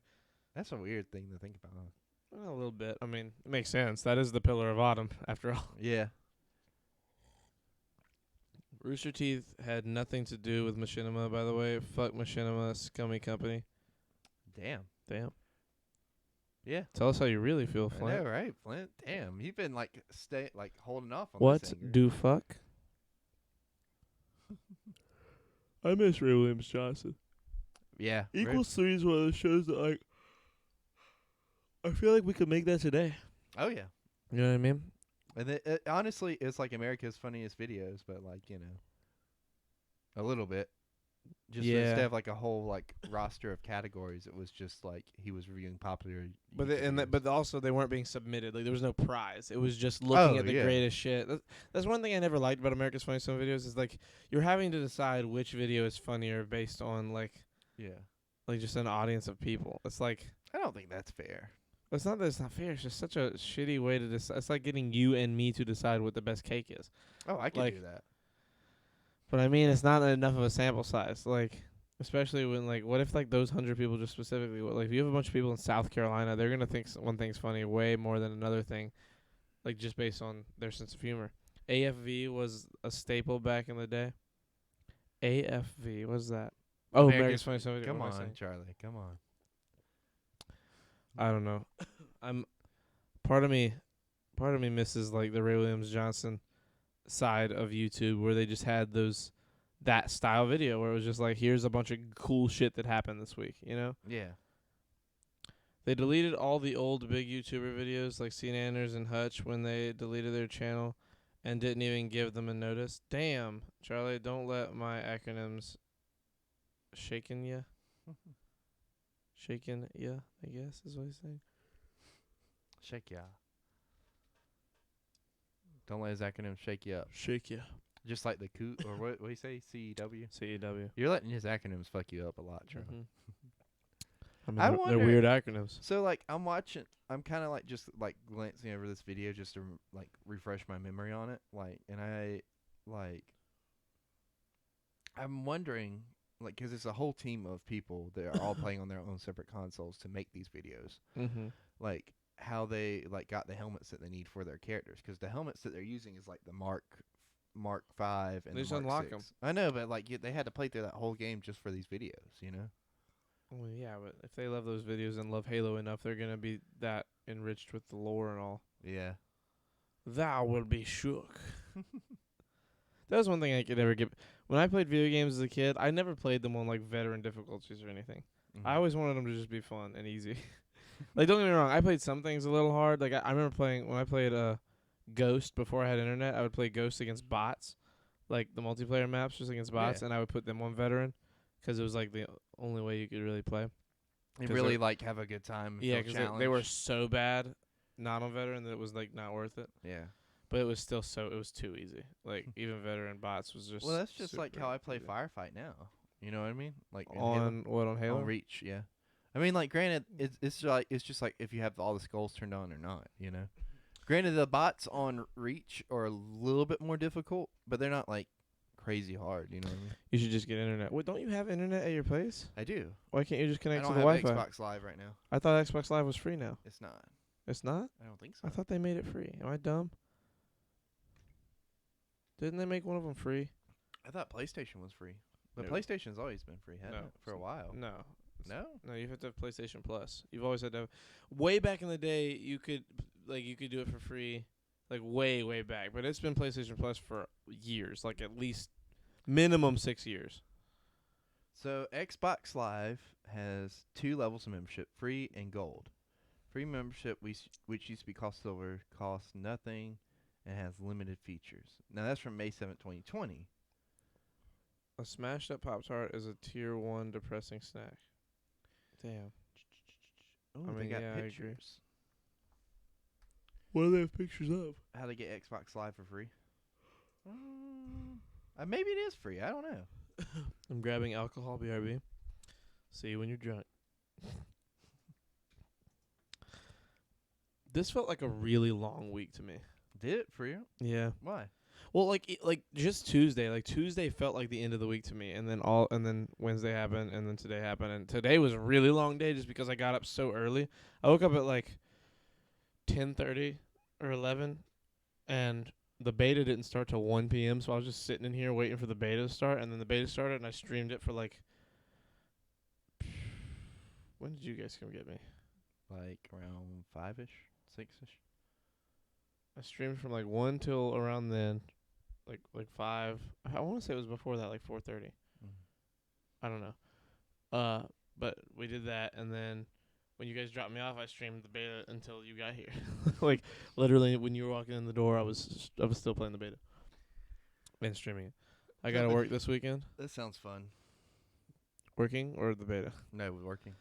That's a weird thing to think about. Huh? Well, a little bit. I mean, it makes sense. That is the Pillar of Autumn, after all. Yeah. Rooster Teeth had nothing to do with Machinima, by the way. Fuck Machinima, scummy company. Damn. Damn. Yeah. Tell us how you really feel, I Flint. know, right, Flint? Damn, you've been like holding off on What this anger. do fuck? I miss Ray Williams Johnson. Yeah. Equals 3 is one of those shows that, like, I feel like we could make that today. Oh yeah. You know what I mean? And it, honestly, it's like America's Funniest Videos, but like a little bit. Just Yeah. instead of like a whole like roster of categories, it was just like he was reviewing popular. But YouTube videos. but also they weren't being submitted. Like there was no prize. It was just looking Oh, at the yeah. greatest shit. That's one thing I never liked about America's Funniest Home Videos is like you're having to decide which video is funnier based on like just an audience of people. It's like I don't think that's fair. it's not that it's not fair. It's just such a shitty way to decide. It's like getting you and me to decide what the best cake is. Oh, I can Like- do that. But I mean, it's not enough of a sample size. Like, especially when like, what if like those 100 people just specifically, like, if you have a bunch of people in South Carolina, they're gonna think one thing's funny way more than another thing, like just based on their sense of humor. AFV was a staple back in the day. AFV, what's that? Oh, America's Funniest Home Videos. Come What am I on, saying? Charlie. Come on. I don't know. Part of me misses like the Ray Williams Johnson side of YouTube where they just had that style video where it was just like, here's a bunch of cool shit that happened this week, you know? Yeah. They deleted all the old big YouTuber videos like Cena Anders and Hutch when they deleted their channel and didn't even give them a notice. Damn, Charlie, don't let my acronyms shaken ya. Shaken ya, I guess is what he's saying. Shake ya. Don't let his acronym shake you up. Shake ya. Just like the coot or what do you say? CEW. CEW. You're letting his acronyms fuck you up a lot, Charlie. Mhm. I mean, I they're wonder- weird acronyms. So like I'm kind of like just like glancing over this video just to like refresh my memory on it. Like, and I'm wondering like because it's a whole team of people that are all playing on their own separate consoles to make these videos. Mm-hmm. Like how they like got the helmets that they need for their characters because the helmets that they're using is like the Mark 5 and They the just Mark unlock 6. 'em. I know, but like they had to play through that whole game just for these videos, you know? Well, yeah, but if they love those videos and love Halo enough, they're gonna be that enriched with the lore and all. Yeah. Thou will be shook. That was one thing I could never give. When I played video games as a kid, I never played them on like veteran difficulties or anything. I always wanted them to just be fun and easy. Like, don't get me wrong, I played some things a little hard. Like, I remember playing, when I played Ghost before I had internet, I would play Ghost against bots. Like, the multiplayer maps just against bots, Yeah. and I would put them on veteran. Because it was, like, the only way you could really play. You 'cause really they're- like have a good time. and Yeah, feel because they were challenged. so bad, not on veteran, that it was, like, not worth it. Yeah. But it was still it was too easy. Like, even veteran bots was just Well, that's just like super how I play easy. Firefight now. You know what I mean? Like in Halo. On what, on Halo? On Reach, yeah. I mean, like, granted, it's just like if you have all the skulls turned on or not, you know. Granted, the bots on Reach are a little bit more difficult, but they're not like crazy hard. You know what I mean? You should just get internet. Wait, don't you have internet at your place? I do. Why can't you just I connect don't to the have Wi-Fi? Xbox Live right now. I thought Xbox Live was free now. It's not. It's not? I don't think so. I thought they made it free. Am I dumb? Didn't they make one of them free? I thought PlayStation was free, but No. PlayStation's always been free, hasn't No, it? For a it's- while. No. No. No, you have to have PlayStation Plus. You've always had to have. Way back in the day, you could do it for free, like way back. But it's been PlayStation Plus for years, like at least minimum 6 years. So Xbox Live has 2 levels of membership: free and gold. Free membership, which used to be cost silver, costs nothing and has limited features. Now that's from May 7th, 2020. A smashed up Pop-Tart is a tier 1 depressing snack. Damn. Oh, I they mean, got yeah, I agree. pictures. What do they have pictures of? How to get Xbox Live for free? Maybe it is free. I don't know. I'm grabbing alcohol, BRB. See you when you're drunk. This felt like a really long week to me. Did it for you? Yeah. Why? Well, like just Tuesday. Like Tuesday felt like the end of the week to me, and then Wednesday happened, and then today happened, and today was a really long day just because I got up so early. I woke up at like 10:30 or 11, and the beta didn't start till 1 p.m. So I was just sitting in here waiting for the beta to start, and then the beta started, and I streamed it for like. When did you guys come get me? like around 5-ish, 6-ish. I streamed from like 1 till around then, like 5. I want to say it was before that, like 4:30. I don't know. But we did that, and then when you guys dropped me off, I streamed the beta until you got here. Like literally, when you were walking in the door, I was still playing the beta and streaming it. I got to work this weekend. That sounds fun. Working or the beta? No, we're working.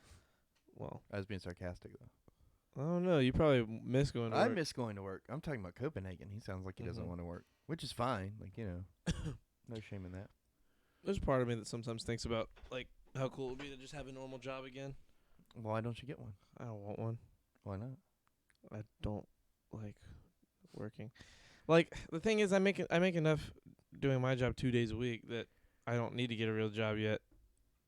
Well, I was being sarcastic though. I don't know. You probably miss going to I work. miss going to work. I'm talking about Copenhagen. He sounds like he doesn't Mhm. want to work, which is fine. Like, you know, no shame in that. There's part of me that sometimes thinks about like how cool it would be to just have a normal job again. Why don't you get one? I don't want one. Why not? I don't like working. Like the thing is, I make enough doing my job 2 days a week that I don't need to get a real job yet.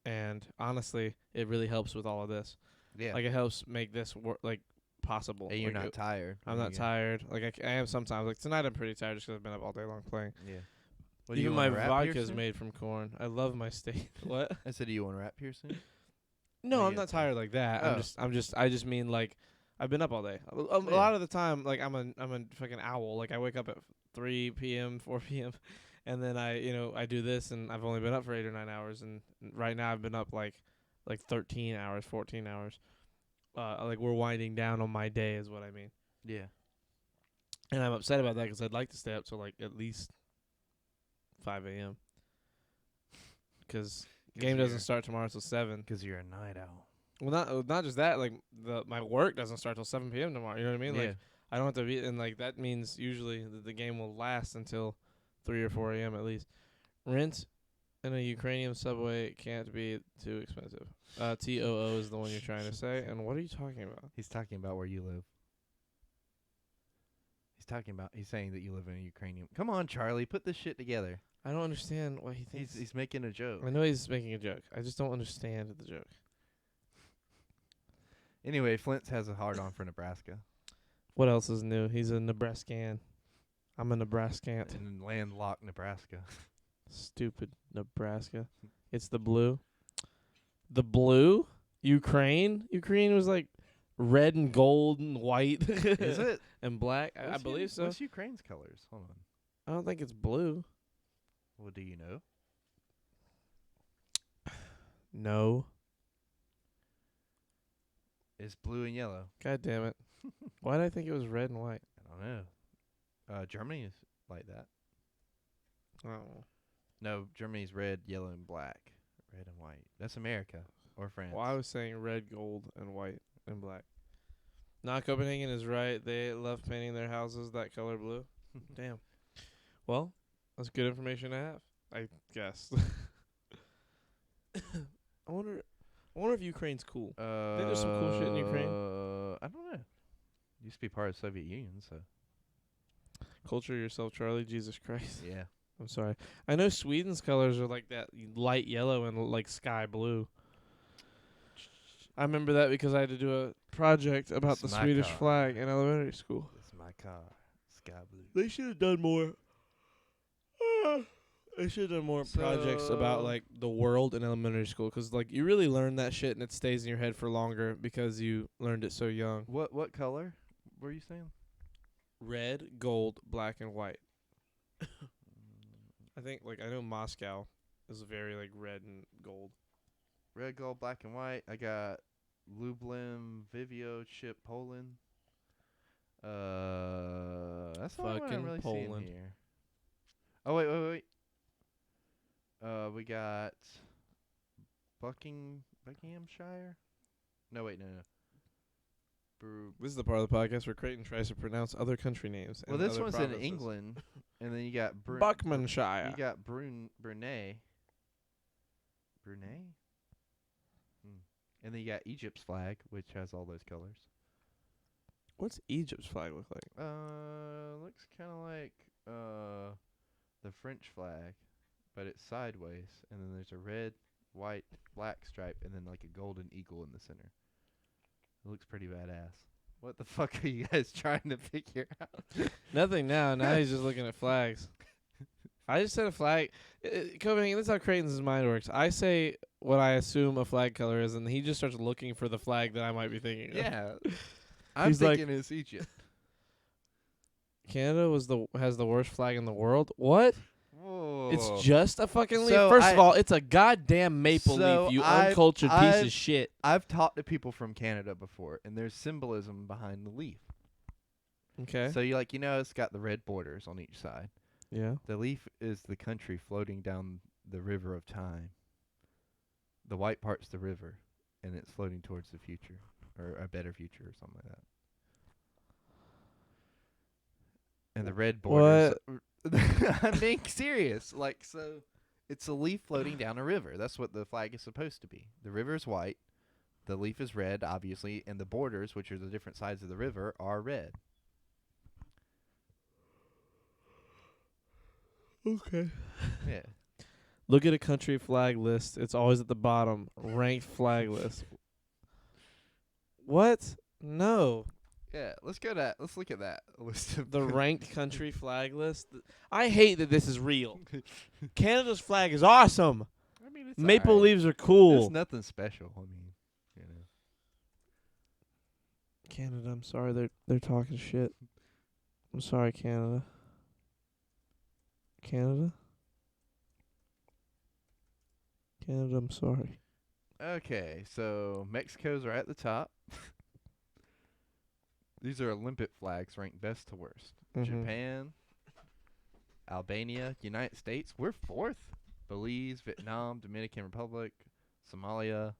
And honestly, it really helps with all of this. Yeah. Like it helps make this work like possible. And you're Like, not tired. I'm not tired. Like I am sometimes. Like tonight, I'm pretty tired just 'cause I've been up all day long playing. Yeah. Even my vodka is made from corn. I love my steak. What? I said, do you want to rap here soon? No, Oh, I'm yeah, not sorry. tired like that. Oh. I just mean like I've been up all day. A Yeah. lot of the time, like I'm a fucking owl. Like I wake up at 3 p.m., 4 p.m., and then I do this, and I've only been up for 8 or 9 hours, and right now I've been up like 13 hours, 14 hours. Like we're winding down on my day is what I mean, Yeah. and I'm upset about that 'cause I'd like to stay up till like at least 5 a.m. 'Cause game doesn't start tomorrow till 7. Because you're a night owl. Well, not just that. Like my work doesn't start till 7 p.m. tomorrow. You know what I mean? Yeah. Like I don't have to be, and like that means usually that the game will last until 3 or 4 a.m. at least. Rent in a Ukrainian subway can't be too expensive. TOO is the one you're trying to say. And what are you talking about? He's talking about where you live. He's saying that you live in a Ukrainian. Come on, Charlie, put this shit together. I don't understand what he thinks. He's making a joke. I know he's making a joke. I just don't understand the joke. Anyway, Flint has a hard on for Nebraska. What else is new? He's a Nebraskan. I'm a Nebraskant. In landlocked Nebraska. Stupid Nebraska. It's the blue. The blue? Ukraine? Ukraine was like red and gold and white. Is it? And black. I believe so. What's Ukraine's colors? Hold on. I don't think it's blue. Well, do you know? No. It's blue and yellow. God damn it. Why did I think it was red and white? I don't know. Germany is like that. Oh. No, Germany's red, yellow, and black. Red and white. That's America or France. Well, I was saying red, gold, and white and black. Nah, Copenhagen is right. They love painting their houses that color blue. Damn. Well, that's good information to have, I guess. I wonder if Ukraine's cool. Think there's some cool shit in Ukraine? I don't know. Used to be part of the Soviet Union, so Culture yourself, Charlie. Jesus Christ. yeah. I'm sorry. I know Sweden's colors are like that light yellow and like sky blue. I remember that because I had to do a project about the It's my Swedish car. flag in elementary school. It's my car, sky blue. They should have done more. They should have done more projects about So- like the world in elementary school, because like you really learn that shit and it stays in your head for longer because you learned it so young. What color were you saying? Red, gold, black, and white. I think like I know Moscow is very like red and gold. Red, gold, black, and white. I got Lublin, Vivio, Chip, Poland. That's the only one I'm Fucking really Poland. seeing here. Oh wait. We got Buckinghamshire. No. This is the part of the podcast where Creighton tries to pronounce other country names. Well, and this other one's provinces. in England, and then you got Buckinghamshire. You got Brunei. Brunei? And then you got Egypt's flag, which has all those colors. What's Egypt's flag look like? Looks kind of like the French flag, but it's sideways, and then there's a red, white, black stripe, and then like a golden eagle in the center. It looks pretty badass. What the fuck are you guys trying to figure out? Nothing now. Now he's just looking at flags. I just said a flag. Copenhagen, that's how Creighton's mind works. I say what I assume a flag color is, and he just starts looking for the flag that I might be thinking of. Yeah. I'm He's like- thinking it's Egypt. Canada has the worst flag in the world. What? Whoa. It's just a fucking leaf. So First of all, it's a goddamn maple So leaf. You I've- uncultured piece I've- of shit. I've talked to people from Canada before, and there's symbolism behind the leaf. Okay. So it's got the red borders on each side. Yeah. The leaf is the country floating down the river of time. The white part's the river, and it's floating towards the future, or a better future, or something like that. And the red borders. I'm being serious. So it's a leaf floating down a river. That's what the flag is supposed to be. The river is white, the leaf is red, obviously, and the borders, which are the different sides of the river, are red. Okay. Yeah. Look at a country flag list. It's always at the bottom. Ranked flag list. What? No. Yeah, let's look at that list of The ranked country flag list. I hate that this is real. Canada's flag is awesome. I mean, it's Maple alright. leaves are cool. It's nothing special. I mean, Canada, I'm sorry they're talking shit. I'm sorry, Canada. Canada, I'm sorry. Okay, so Mexico's right at the top. These are Olympic flags ranked best to worst. Mhm. Japan, Albania, United States. We're fourth. Belize, Vietnam, Dominican Republic, Somalia.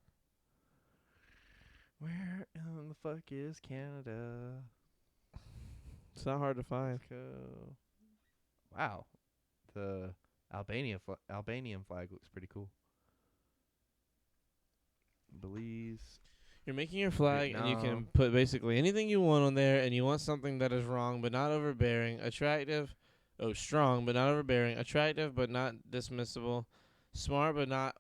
Where in the fuck is Canada? It's not hard to find. Mexico. Wow, the Albanian flag looks pretty cool. Belize. You're making your flag, and you can Vietnam. put basically anything you want on there, and you want something that is wrong but not overbearing, attractive, strong but not overbearing, attractive but not dismissible, smart but not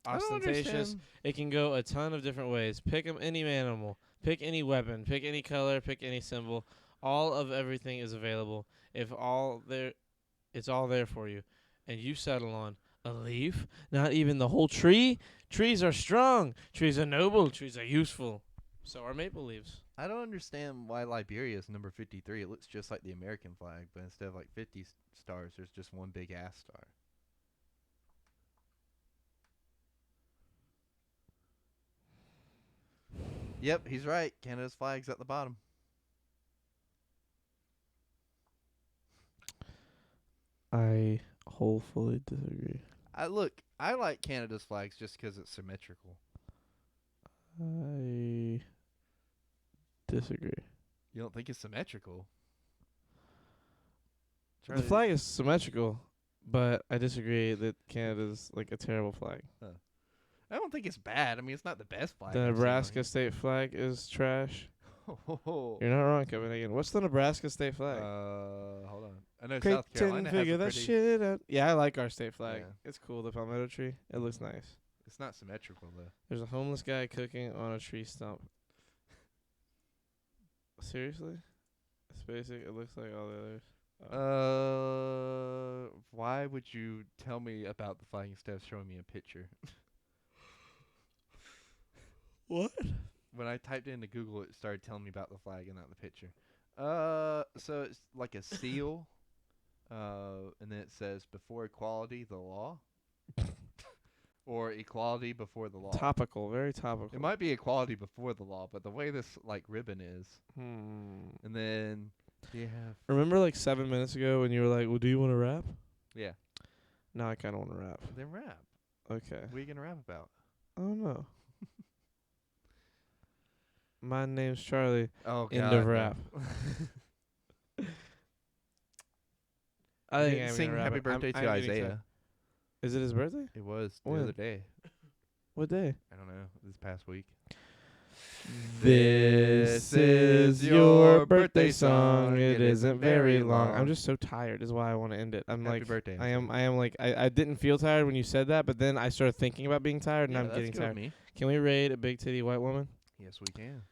I don't ostentatious. understand. It can go a ton of different ways. Pick any animal, pick any weapon, pick any color, pick any symbol. All of everything is available. It's all there for you, and you settle on a leaf, not even the whole tree. Trees are strong. Trees are noble. Trees are useful. So are maple leaves. I don't understand why Liberia is number 53. It looks just like the American flag, but instead of 50 stars, there's just one big ass star. Yep, he's right. Canada's flag's at the bottom. I wholly disagree. I like Canada's flags just 'cause it's symmetrical. I disagree. You don't think it's symmetrical? The flag is symmetrical, but I disagree that Canada's a terrible flag. I don't think it's bad. I mean, it's not the best flag. The I've seen, Nebraska state flag is trash. You're not wrong, Copenhagen. What's the Nebraska state flag? Hold on. I know Great South Carolina has figure a that pretty. shit out. Yeah, I like our state flag. Yeah. It's cool. The palmetto tree. It looks nice. It's not symmetrical though. There's a homeless guy cooking on a tree stump. Seriously? It's basic. It looks like all the others. Why would you tell me about the flag instead of showing me a picture? What? When I typed it into Google, it started telling me about the flag and not the picture. So it's like a seal, and then it says "before equality, the law," or "equality before the law." Topical. Very topical. It might be equality before the law, but the way this ribbon is, Hmm. and then you have Remember 7 minutes ago when you were like, well, do you want to rap? yeah. Now I kind of want to rap. Then rap. Okay. What are you gonna rap about? I don't know. My name's Charlie. Oh God. End of no. rap. I think I'm Sing gonna rap happy it. birthday I'm to getting Isaiah. excited. Is it his birthday? It was the When? other day. What day? I don't know. This past week. This is your birthday song. It isn't very long. I'm just so tired. Is why I want to end it. I'm Happy like, birthday. I am I didn't feel tired when you said that, but then I started thinking about being tired, and Yeah, I'm that's getting good with tired. me. Can we raid a big titty white woman? Yes, we can.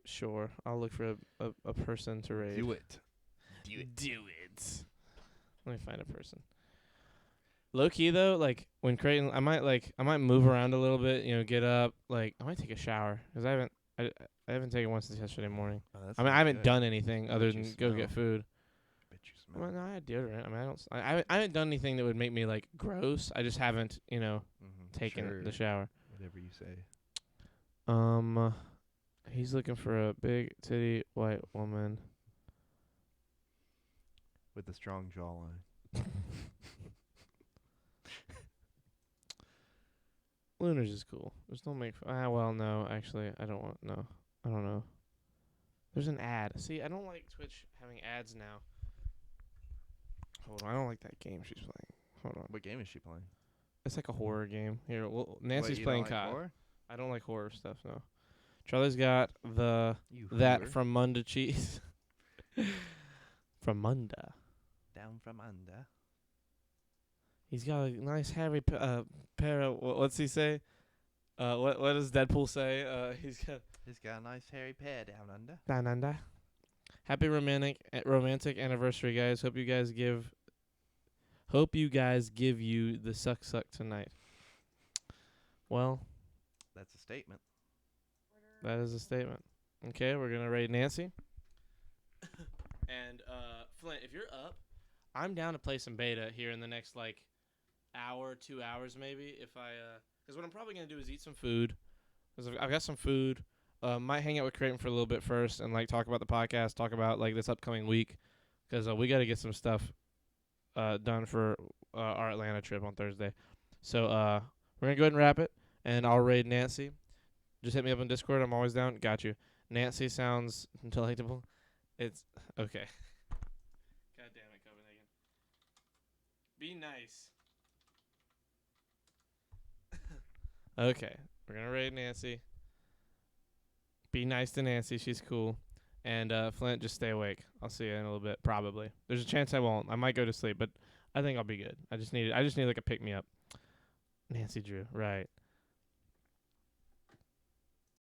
Sure. I'll look for a person to raid. Do it. Do it. Let me find a person. Low key though, like when Creighton, I might move around a little bit. Get up. Like I might take a shower because I haven't taken one since yesterday morning. Oh, that I mean, I sounds haven't good. done anything I other bet you than go smell. get food. Bet you smell. Well, no, I had deodorant. I mean, I haven't done anything that would make me like gross. I just haven't, taken Sure, the shower. whatever you say. He's looking for a big titty white woman. With a strong jawline. Lunars is cool. Just don't make. Well, no, actually, I don't want. No, I don't know. There's an ad. See, I don't like Twitch having ads now. Hold on, I don't like that game she's playing. Hold on. What game is she playing? It's like a horror game. Here, well, What, Nancy's you playing don't like COD. horror? I don't like horror stuff. No. Charlie's got You that whore. from Munda cheese. From Munda. Down from under. He's got a nice hairy pair of what's he say? What does Deadpool say? He's got He's got a nice hairy pair down under. down under. Happy romantic anniversary, guys. Hope you guys give you the suck tonight. Well, That's a statement. that is a statement. Okay, we're gonna rate Nancy. And Flint, if you're up, I'm down to play some beta here in the next like hour, 2 hours maybe. If because what I'm probably gonna do is eat some food. Cause I've got some food. Might hang out with Creighton for a little bit first and like talk about the podcast, talk about like this upcoming week, because we got to get some stuff done for our Atlanta trip on Thursday. So we're gonna go ahead and wrap it, and I'll raid Nancy. Just hit me up on Discord. I'm always down. Got you. Nancy sounds delectable. It's okay. God damn it, Copenhagen. Be nice. Okay, we're gonna raid Nancy. Be nice to Nancy. She's cool. And Flint, just stay awake. I'll see you in a little bit. Probably. There's a chance I won't. I might go to sleep, but I think I'll be good. I just need like a pick me up. Nancy Drew, right?